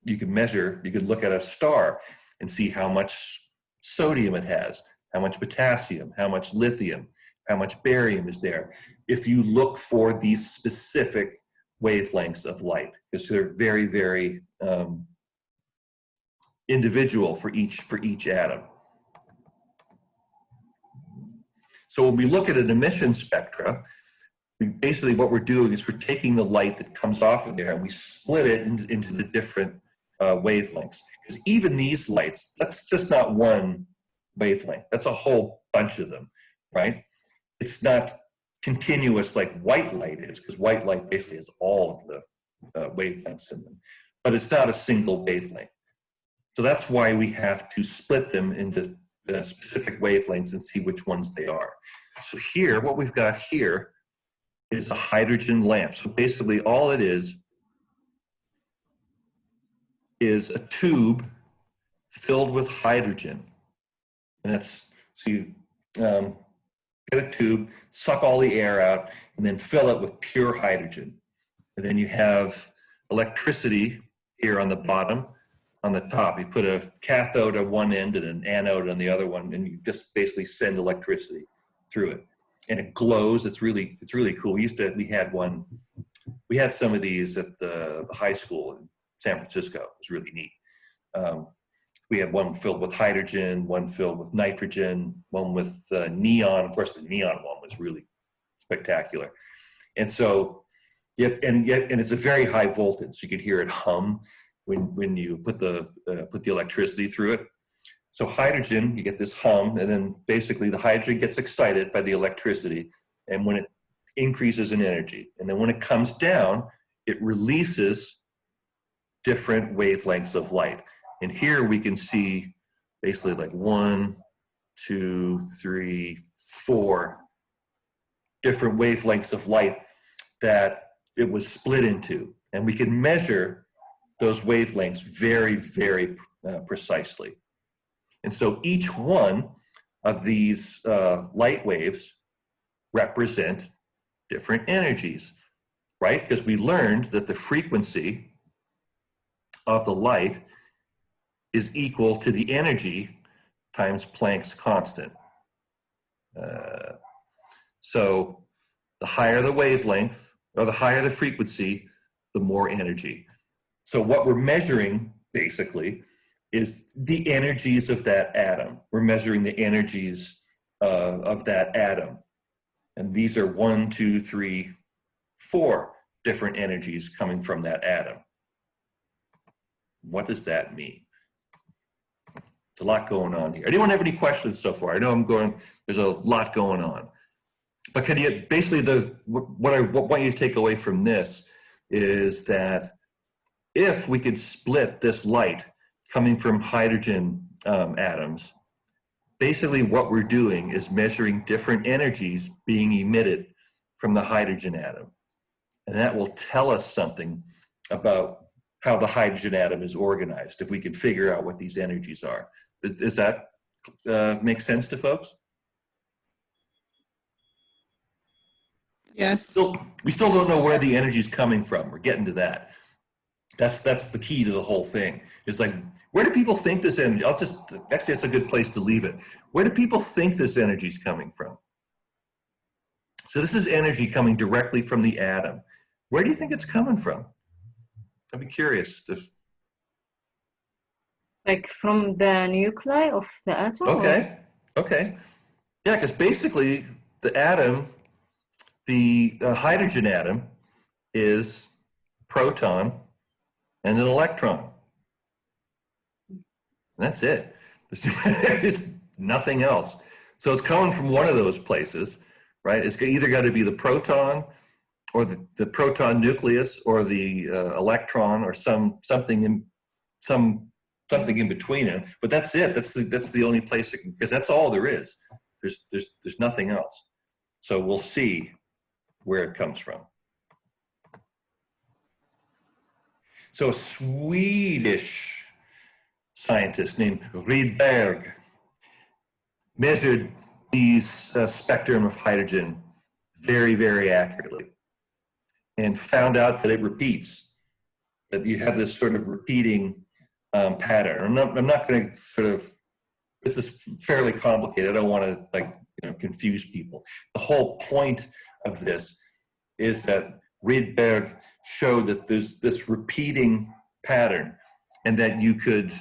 look at a star and see how much sodium it has, how much potassium, how much lithium, how much barium is there, if you look for these specific wavelengths of light, because they're very, very individual for each atom. So when we look at an emission spectra, basically what we're doing is we're taking the light that comes off of there and we split it into the different wavelengths. Because even these lights, that's just not one wavelength. That's a whole bunch of them, right? It's not continuous like white light is, because white light basically has all of the wavelengths in them. But it's not a single wavelength. So that's why we have to split them into specific wavelengths and see which ones they are. So here, what we've got here is a hydrogen lamp. So basically all it is a tube filled with hydrogen. And that's, so you get a tube, suck all the air out, and then fill it with pure hydrogen. And then you have electricity here on the bottom. On the top, you put a cathode at one end and an anode on the other one, and you just basically send electricity through it. And it glows. It's really cool. We had some of these at the high school in San Francisco. It was really neat. We had one filled with hydrogen, one filled with nitrogen, one with neon. Of course, the neon one was really spectacular. And so, and it's a very high voltage. So you could hear it hum when you put the electricity through it. So hydrogen, you get this hum, and then basically the hydrogen gets excited by the electricity, and when it increases in energy, and then when it comes down, it releases different wavelengths of light. And here we can see basically like 1, 2, 3, 4 different wavelengths of light that it was split into. And we can measure those wavelengths very, very precisely. And so each one of these light waves represent different energies, right? Because we learned that the frequency of the light is equal to the energy times Planck's constant. So the higher the wavelength, or the higher the frequency, the more energy. So what we're measuring, basically, is the energies of that atom. We're measuring the energies of that atom. And these are 1, 2, 3, 4 different energies coming from that atom. What does that mean? There's a lot going on here. Anyone have any questions so far? I know there's a lot going on. But can you, basically, what I want you to take away from this is that if we could split this light coming from hydrogen atoms, basically what we're doing is measuring different energies being emitted from the hydrogen atom. And that will tell us something about how the hydrogen atom is organized, if we can figure out what these energies are. Does that make sense to folks? Yes. We still don't know where the energy is coming from. We're getting to that. That's the key to the whole thing. It's like, where do people think this energy? Actually, that's a good place to leave it. Where do people think this energy is coming from? So this is energy coming directly from the atom. Where do you think it's coming from? I'd be curious. Like from the nuclei of the atom? Okay. Yeah, because basically the atom, the hydrogen atom is proton and an electron. And that's it. There's nothing else. So it's coming from one of those places, right? It's either got to be the proton or the proton nucleus or the electron or something in between it. But that's it. That's the only place it can, because that's all there is. There's nothing else. So we'll see where it comes from. So a Swedish scientist named Rydberg measured these spectrum of hydrogen very, very accurately and found out that it repeats, that you have this sort of repeating pattern. I'm not going to sort of, this is fairly complicated. I don't want to confuse people. The whole point of this is that Rydberg showed that there's this repeating pattern and that you could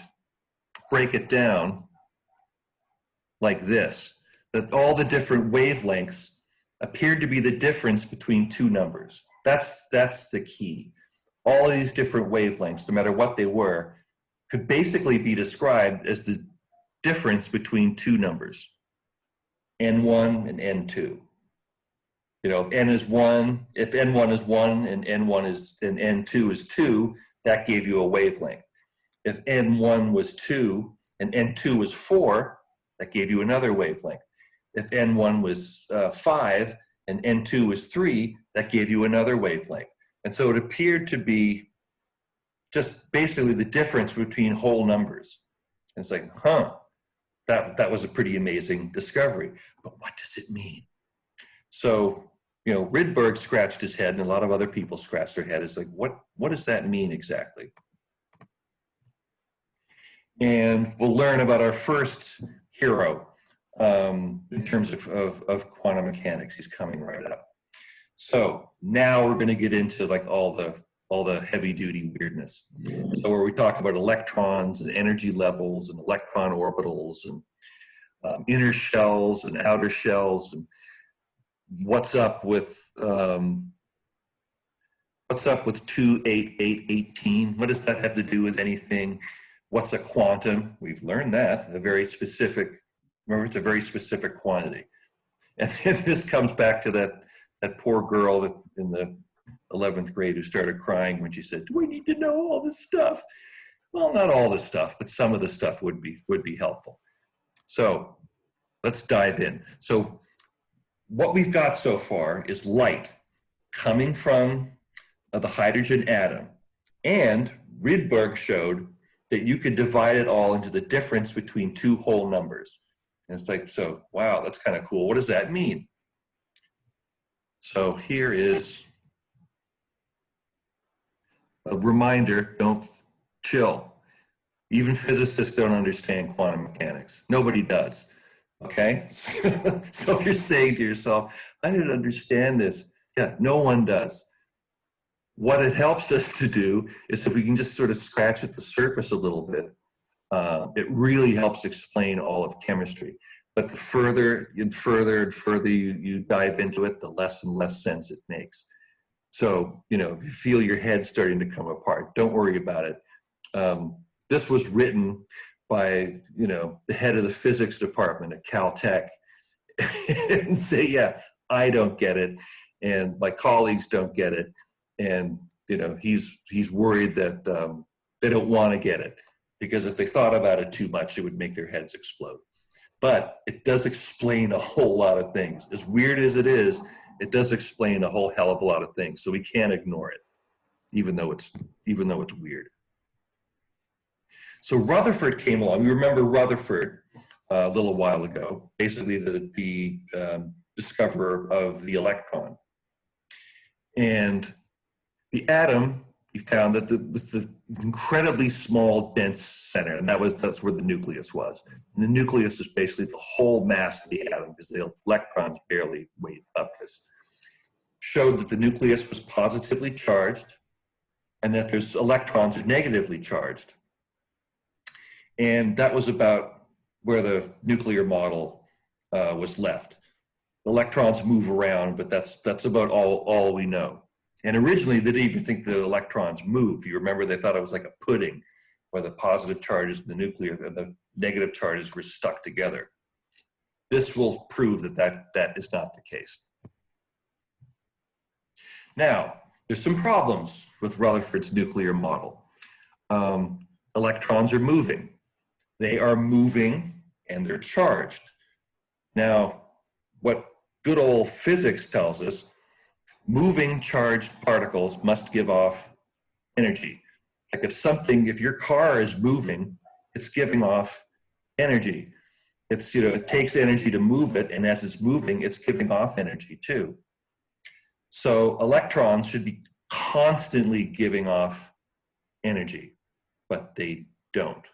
break it down like this, that all the different wavelengths appeared to be the difference between two numbers. That's the key. All of these different wavelengths, no matter what they were, could basically be described as the difference between two numbers, N1 and N2. You know, if N is 1, if N1 is 1 and N2 is 2, that gave you a wavelength. If N1 was 2 and N2 was 4, that gave you another wavelength. If N1 was 5 and N2 was 3, that gave you another wavelength. And so it appeared to be just basically the difference between whole numbers. And it's like, that was a pretty amazing discovery. But what does it mean? So, Rydberg scratched his head, and a lot of other people scratched their head. It's like, what does that mean exactly? And we'll learn about our first hero in terms of quantum mechanics. He's coming right up. So now we're going to get into like all the heavy duty weirdness. So where we talk about electrons and energy levels and electron orbitals and inner shells and outer shells, and what's up with 28818? What does that have to do with anything? What's a quantum? We've learned that. Remember, it's a very specific quantity. And then this comes back to that poor girl in the 11th grade who started crying when she said, "Do we need to know all this stuff?" Well, not all the stuff, but some of the stuff would be helpful. So let's dive in. So what we've got so far is light coming from the hydrogen atom. And Rydberg showed that you could divide it all into the difference between two whole numbers. And it's like, so, wow, that's kind of cool. What does that mean? So here is a reminder, don't chill. Even physicists don't understand quantum mechanics. Nobody does, okay? So if you're saying to yourself, I didn't understand this. Yeah, no one does. What it helps us to do is if we can just sort of scratch at the surface a little bit, it really helps explain all of chemistry. But the further and further and further you dive into it, the less and less sense it makes. So, you know, if you feel your head starting to come apart, don't worry about it. This was written by, you know, the head of the physics department at Caltech and say, yeah, I don't get it. And my colleagues don't get it. And, you know, he's worried that they don't want to get it because if they thought about it too much, it would make their heads explode. But it does explain a whole lot of things. As weird as it is, it does explain a whole hell of a lot of things. So we can't ignore it, even though it's weird. So Rutherford came along. You remember Rutherford a little while ago, basically the discoverer of the electron. And the atom, he found that was the incredibly small, dense center, and that's where the nucleus was. And the nucleus is basically the whole mass of the atom, because the electrons barely weigh up this. Showed that the nucleus was positively charged, and that there's electrons are negatively charged. And that was about where the nuclear model was left. The electrons move around, but that's about all we know. And originally, they didn't even think the electrons move. You remember, they thought it was like a pudding, where the positive charges in the nuclear and the negative charges were stuck together. This will prove that is not the case. Now, there's some problems with Rutherford's nuclear model. Electrons are moving. They are moving and they're charged. Now, what good old physics tells us, moving charged particles must give off energy. Like if your car is moving, it's giving off energy. It's, you know, it takes energy to move it, and as it's moving, it's giving off energy too. So electrons should be constantly giving off energy, but they don't.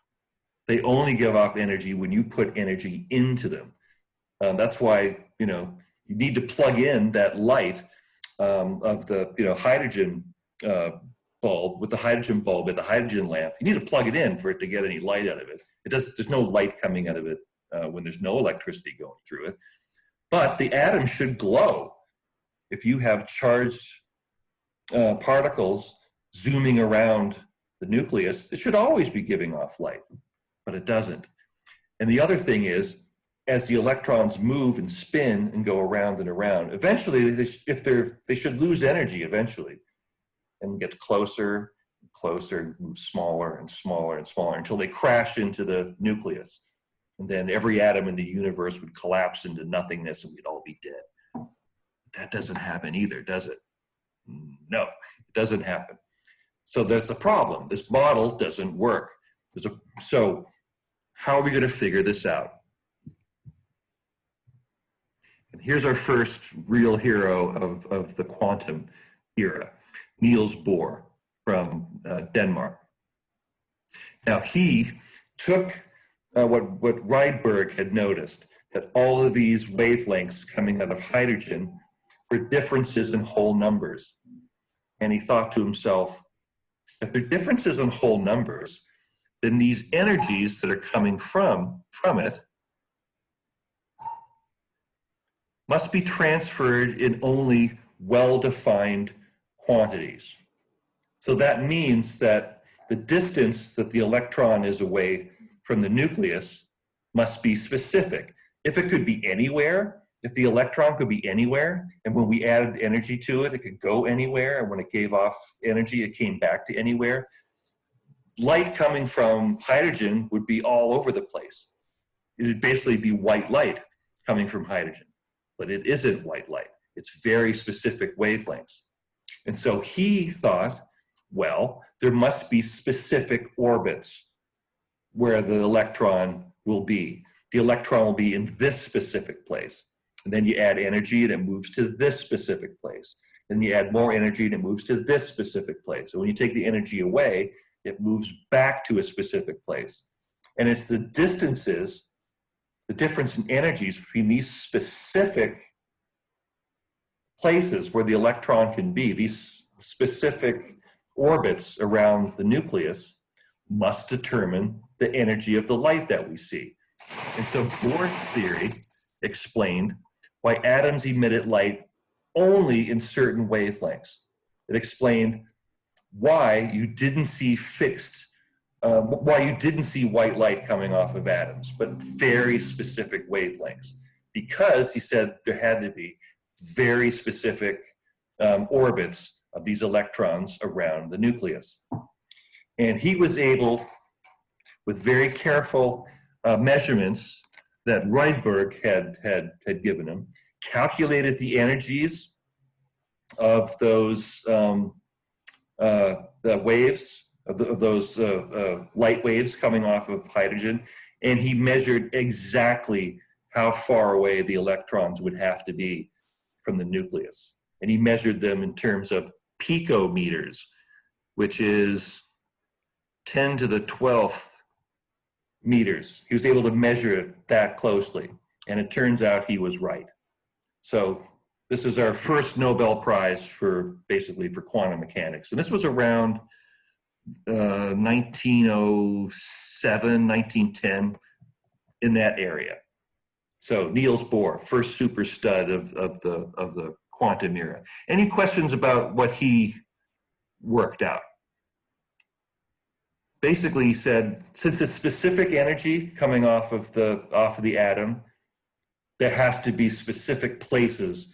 They only give off energy when you put energy into them. That's why, you know, you need to plug in that light of the, you know, hydrogen bulb with the hydrogen bulb and the hydrogen lamp. You need to plug it in for it to get any light out of it. There's no light coming out of it when there's no electricity going through it. But the atom should glow. If you have charged particles zooming around the nucleus, it should always be giving off light, but it doesn't. And the other thing is, as the electrons move and spin and go around and around, eventually, they should lose energy eventually and get closer and closer and move smaller and smaller and smaller until they crash into the nucleus. And then every atom in the universe would collapse into nothingness and we'd all be dead. That doesn't happen either, does it? No, it doesn't happen. So there's a problem. This model doesn't work. So how are we going to figure this out? And here's our first real hero of the quantum era, Niels Bohr from Denmark. Now he took what Rydberg had noticed, that all of these wavelengths coming out of hydrogen were differences in whole numbers. And he thought to himself, if they're differences in whole numbers, then these energies that are coming from it must be transferred in only well-defined quantities. So that means that the distance that the electron is away from the nucleus must be specific. If it could be anywhere, if the electron could be anywhere, and when we added energy to it, it could go anywhere, and when it gave off energy, it came back to anywhere, light coming from hydrogen would be all over the place. It would basically be white light coming from hydrogen, but it isn't white light. It's very specific wavelengths. And so he thought, well, there must be specific orbits where the electron will be. The electron will be in this specific place. And then you add energy and it moves to this specific place. Then you add more energy and it moves to this specific place. So when you take the energy away, it moves back to a specific place. And it's the distances, the difference in energies between these specific places where the electron can be, these specific orbits around the nucleus, must determine the energy of the light that we see. And so Bohr's theory explained why atoms emitted light only in certain wavelengths. It explained why you didn't see why you didn't see white light coming off of atoms, but very specific wavelengths. Because, he said, there had to be very specific orbits of these electrons around the nucleus. And he was able, with very careful measurements that Rydberg had given him, calculated the energies of those the waves, of those light waves coming off of hydrogen, and he measured exactly how far away the electrons would have to be from the nucleus. And he measured them in terms of picometers, which is 10 to the 12th meters. He was able to measure it that closely, and it turns out he was right. So this is our first Nobel Prize for quantum mechanics. And this was around 1907, 1910, in that area. So Niels Bohr, first super stud of the quantum era. Any questions about what he worked out? Basically, he said, since it's specific energy coming off of the atom, there has to be specific places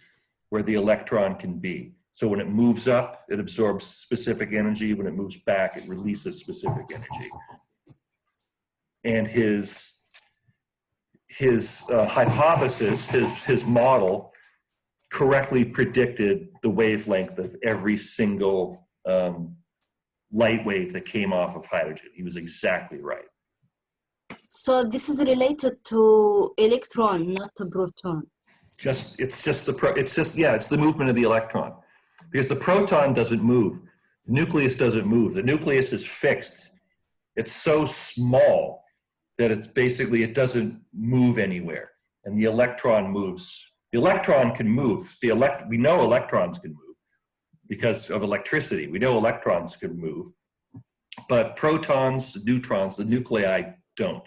where the electron can be. So when it moves up, it absorbs specific energy. When it moves back, it releases specific energy. And his hypothesis, his model, correctly predicted the wavelength of every single light wave that came off of hydrogen. He was exactly right. So this is related to electron, not a proton. It's the movement of the electron, because the proton doesn't move. The nucleus doesn't move. The nucleus is fixed. It's so small that it doesn't move anywhere. And the electron moves. The electron can move. We know electrons can move because of electricity. We know electrons can move, but protons, neutrons, the nuclei don't.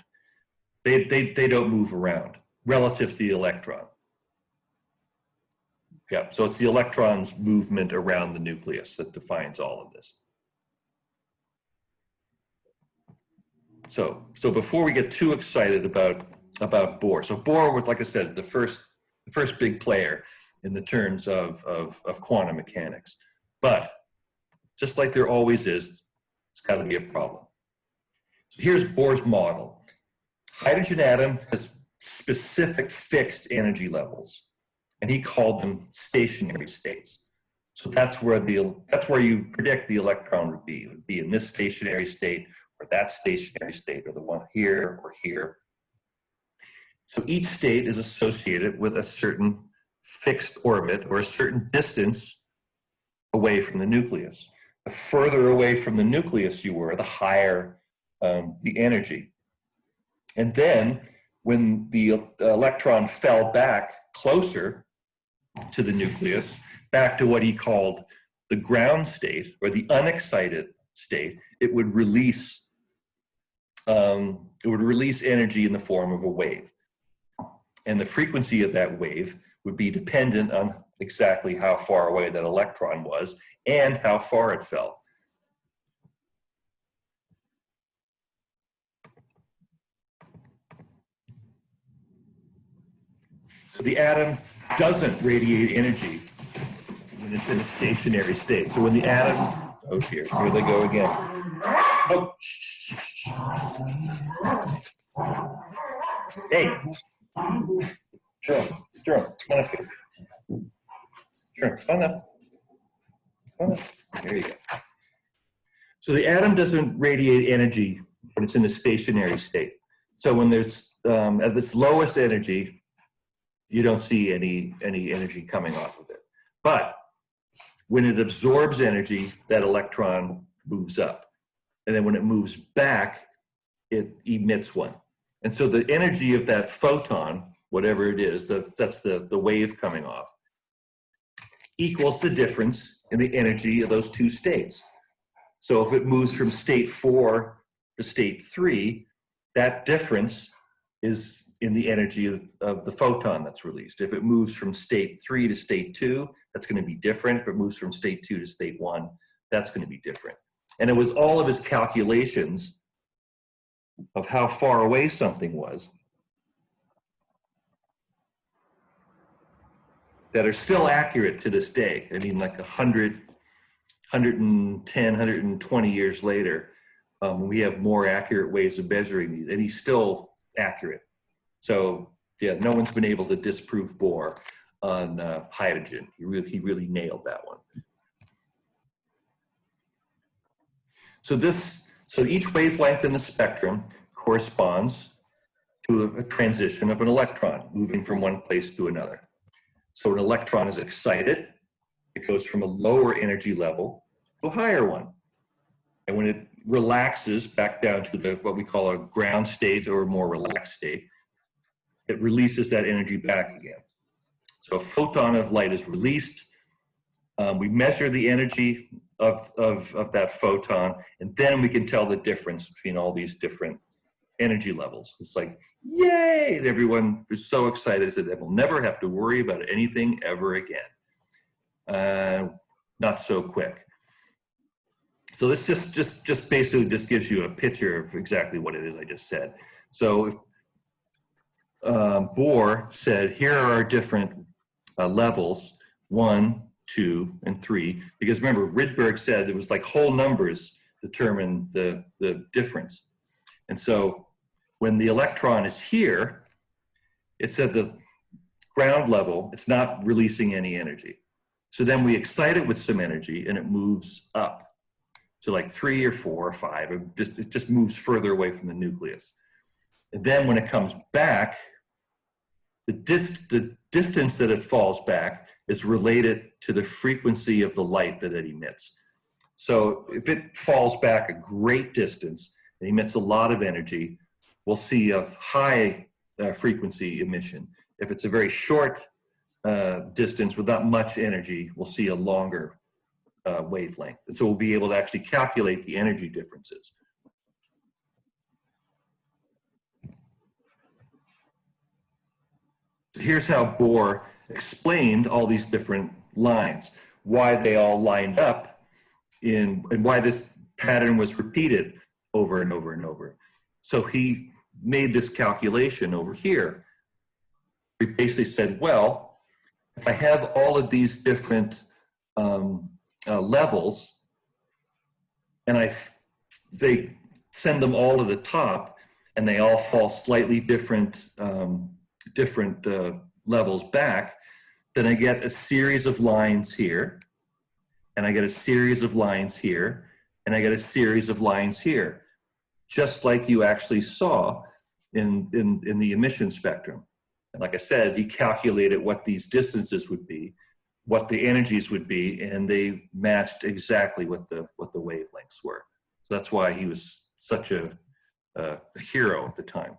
They don't move around relative to the electron. Yeah, so it's the electron's movement around the nucleus that defines all of this. So before we get too excited about Bohr, so Bohr was, like I said, the first big player in the terms of quantum mechanics. But just like there always is, it's got to be a problem. So here's Bohr's model. Hydrogen atom has specific fixed energy levels, and he called them stationary states. So that's where you predict the electron would be. It would be in this stationary state, or that stationary state, or the one here or here. So each state is associated with a certain fixed orbit or a certain distance away from the nucleus. The further away from the nucleus you were, the higher the energy. And then when the electron fell back closer to the nucleus, back to what he called the ground state, or the unexcited state, it would release energy in the form of a wave. And the frequency of that wave would be dependent on exactly how far away that electron was and how far it fell. So the atom doesn't radiate energy when it's in a stationary state. So when the atom, here they go again. Oh, shh, shh. Hey. Jerome, come on up here. Sure, come on up. Come on up. There you go. So the atom doesn't radiate energy when it's in a stationary state. So when there's at this lowest energy, you don't see any energy coming off of it. But when it absorbs energy, that electron moves up. And then when it moves back, it emits one. And so the energy of that photon, whatever it is, that's the wave coming off, equals the difference in the energy of those two states. So if it moves from state 4 to state 3, that difference is in the energy of the photon that's released. If it moves from state 3 to state 2, that's going to be different. If it moves from state 2 to state 1, that's going to be different. And it was all of his calculations of how far away something was that are still accurate to this day. I mean, like 100, 110, 120 years later, we have more accurate ways of measuring these, and he's still accurate. So yeah, no one's been able to disprove Bohr on hydrogen. He really nailed that one. So each wavelength in the spectrum corresponds to a transition of an electron moving from one place to another. So an electron is excited. It goes from a lower energy level to a higher one. And when it relaxes back down to what we call a ground state or a more relaxed state, it releases that energy back again. So a photon of light is released. We measure the energy of that photon, and then we can tell the difference between all these different energy levels. It's like, yay! And everyone is so excited that they will never have to worry about anything ever again. Not so quick. So this just basically just gives you a picture of exactly what it is I just said. So Bohr said, here are our different levels, 1, 2, and 3, because remember, Rydberg said it was like whole numbers determine the difference. And so when the electron is here, it's at the ground level, it's not releasing any energy. So then we excite it with some energy and it moves up to like 3 or 4 or 5, it just moves further away from the nucleus. And then when it comes back, the distance that it falls back is related to the frequency of the light that it emits. So if it falls back a great distance and emits a lot of energy, we'll see a high frequency emission. If it's a very short distance with not much energy, we'll see a longer wavelength. And so we'll be able to actually calculate the energy differences. Here's how Bohr explained all these different lines, why they all lined up and why this pattern was repeated over and over and over. So he made this calculation over here. He basically said, well, if I have all of these different levels and they send them all to the top and they all fall slightly different levels back, then I get a series of lines here, and I get a series of lines here, and I get a series of lines here, just like you actually saw in the emission spectrum. And like I said, he calculated what these distances would be, what the energies would be, and they matched exactly what the wavelengths were. So that's why he was such a hero at the time.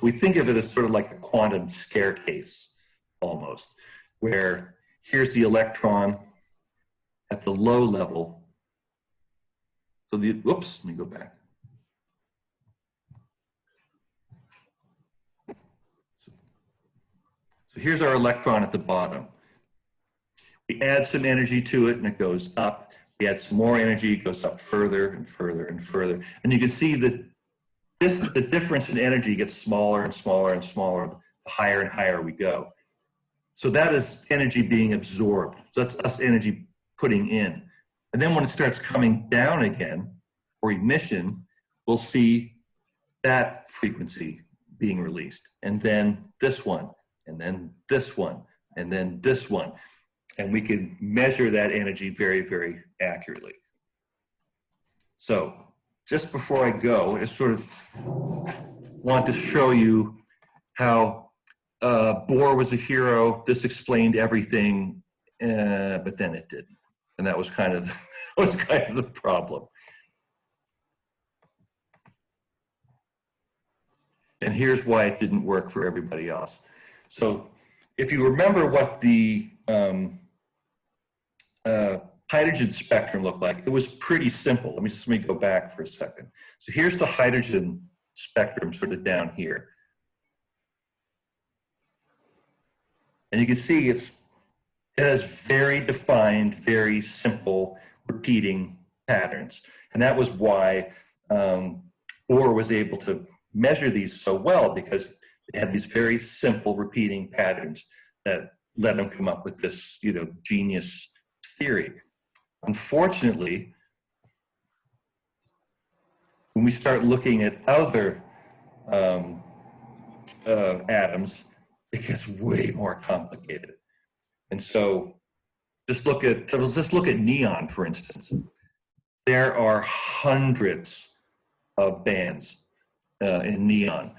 We think of it as sort of like a quantum staircase, almost, where here's the electron at the low level. So oops, let me go back. So here's our electron at the bottom. We add some energy to it and it goes up. We add some more energy, it goes up further and further and further. And you can see that the difference in energy gets smaller and smaller and smaller, the higher and higher we go. So that is energy being absorbed. So that's us energy putting in. And then when it starts coming down again, or emission, we'll see that frequency being released. And then this one, and then this one, and then this one. And we can measure that energy very, very accurately. So just before I go, I just sort of want to show you how Bohr was a hero. This explained everything, but then it didn't. And that was kind of the problem. And here's why it didn't work for everybody else. So if you remember what the hydrogen spectrum looked like, it was pretty simple. Let me go back for a second. So here's the hydrogen spectrum sort of down here. And you can see it has very defined, very simple repeating patterns. And that was why Bohr was able to measure these so well, because they had these very simple repeating patterns that let him come up with this, genius theory. Unfortunately, when we start looking at other atoms, it gets way more complicated. And so let's just look at neon, for instance. There are hundreds of bands in neon.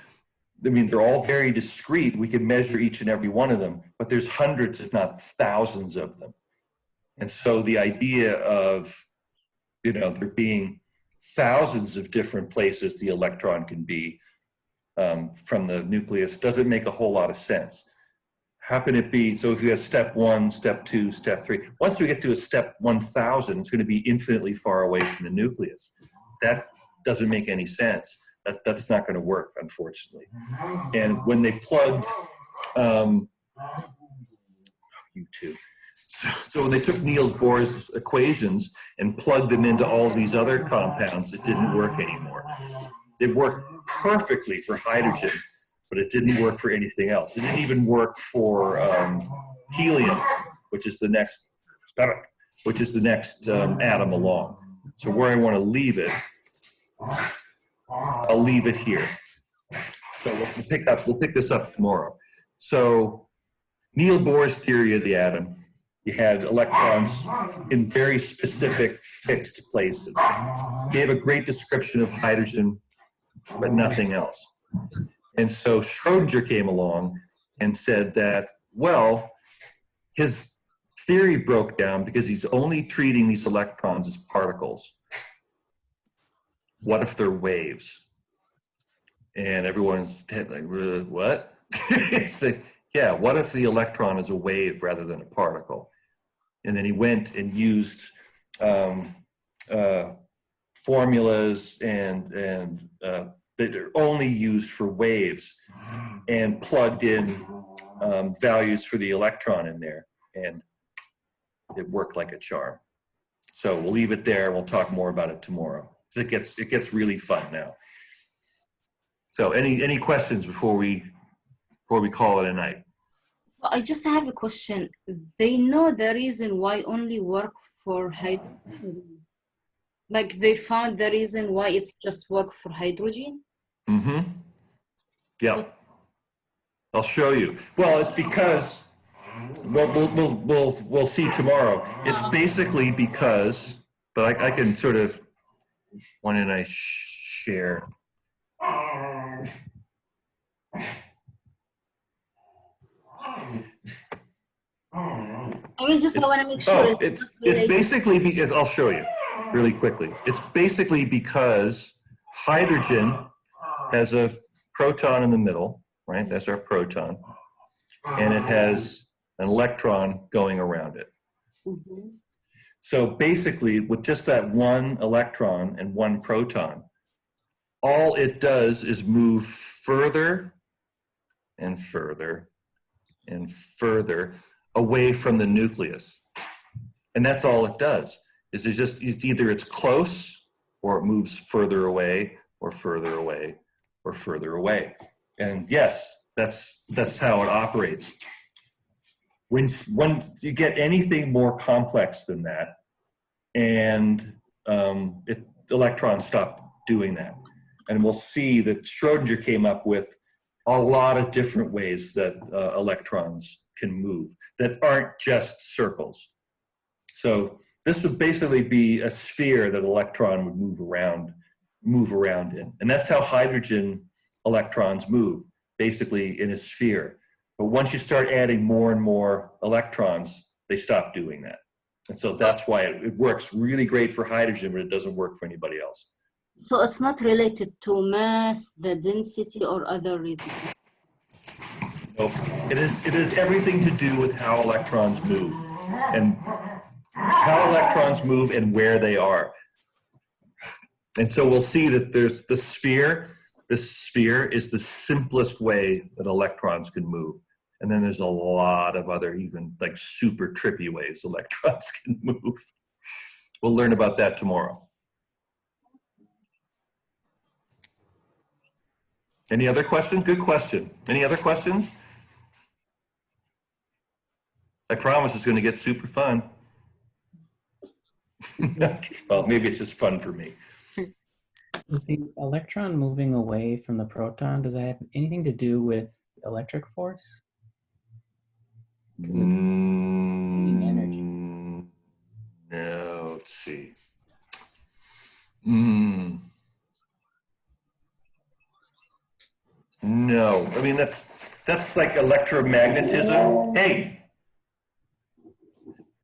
I mean, they're all very discrete. We can measure each and every one of them, but there's hundreds, if not thousands of them. And so the idea of, there being thousands of different places the electron can be from the nucleus doesn't make a whole lot of sense. How can it be? So if you have step 1, step 2, step 3, once we get to a step 1000, it's going to be infinitely far away from the nucleus. That doesn't make any sense. That's not going to work, unfortunately. And when they plugged, you too. So when they took Niels Bohr's equations and plugged them into all these other compounds, it didn't work anymore. It worked perfectly for hydrogen, but it didn't work for anything else. It didn't even work for helium, which is the next atom along. So where I want to leave it, I'll leave it here. So we'll pick this up tomorrow. So Niels Bohr's theory of the atom, you had electrons in very specific fixed places. He gave a great description of hydrogen, but nothing else. And so Schrodinger came along and said that, well, his theory broke down because he's only treating these electrons as particles. What if they're waves? And everyone's like, what? It's like, yeah, what if the electron is a wave rather than a particle? And then he went and used formulas and that are only used for waves, and plugged in values for the electron in there, and it worked like a charm. So we'll leave it there. We'll talk more about it tomorrow. It gets really fun now. So any questions before we call it a night? I just have a question. They know the reason why only work for hydrogen. Like they found the reason why it's just work for hydrogen. Mm-hmm. Yeah. I'll show you. Well, it's because we'll see tomorrow. It's basically because, but I can sort of. Why don't I share? I mean, just I want to make sure. Oh, it's basically because, I'll show you really quickly. It's basically because hydrogen has a proton in the middle, right? That's our proton. And it has an electron going around it. Mm-hmm. So basically, with just that one electron and one proton, all it does is move further and further and further away from the nucleus. And that's all it does. It's either it's close, or it moves further away, or further away, or further away. And yes, that's how it operates. When you get anything more complex than that, and electrons stop doing that. And we'll see that Schrodinger came up with a lot of different ways that electrons can move that aren't just circles. So this would basically be a sphere that an electron would move around in. And that's how hydrogen electrons move, basically in a sphere. But once you start adding more and more electrons, they stop doing that. And so that's why it works really great for hydrogen, but it doesn't work for anybody else. So it's not related to mass, the density, or other reasons. Nope. It is everything to do with how electrons move and how electrons move and where they are. And so we'll see that there's the sphere. This sphere is the simplest way that electrons can move. And then there's a lot of other even like super trippy ways electrons can move. We'll learn about that tomorrow. Any other questions? Good question. Any other questions? I promise it's going to get super fun. Well, maybe it's just fun for me. Is the electron moving away from the proton, does that have anything to do with electric force? 'Cause it's needing energy. No, let's see. No, I mean, that's like electromagnetism. Hey,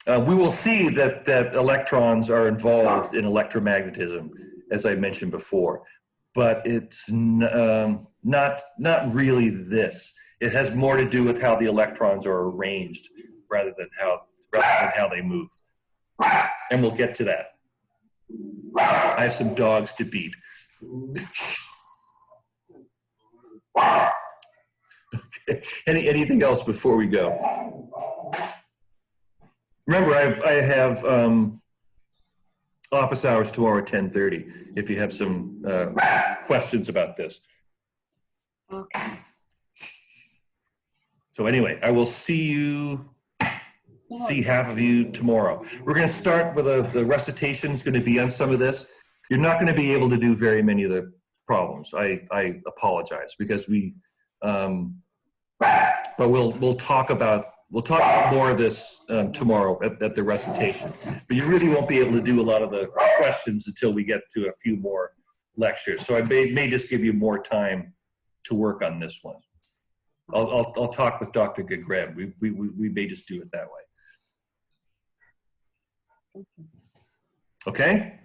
we will see that electrons are involved in electromagnetism, as I mentioned before, but it's not really this. It has more to do with how the electrons are arranged rather than how they move. And we'll get to that. I have some dogs to beat. Okay. Anything else before we go? Remember, I have office hours tomorrow at 10:30. If you have some questions about this. Okay. So anyway, I will see half of you tomorrow. We're going to start with the recitation is going to be on some of this. You're not going to be able to do very many of the problems. I apologize because but we'll talk about more of this tomorrow at the recitation. But you really won't be able to do a lot of the questions until we get to a few more lectures. So I may just give you more time to work on this one. I'll talk with Dr. Gagreb. We may just do it that way. Okay?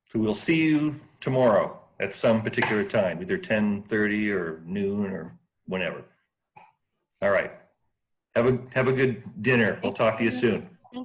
So we'll see you tomorrow at some particular time, either 10:30 or noon or whenever. All right. Have a good dinner. We'll talk to you soon.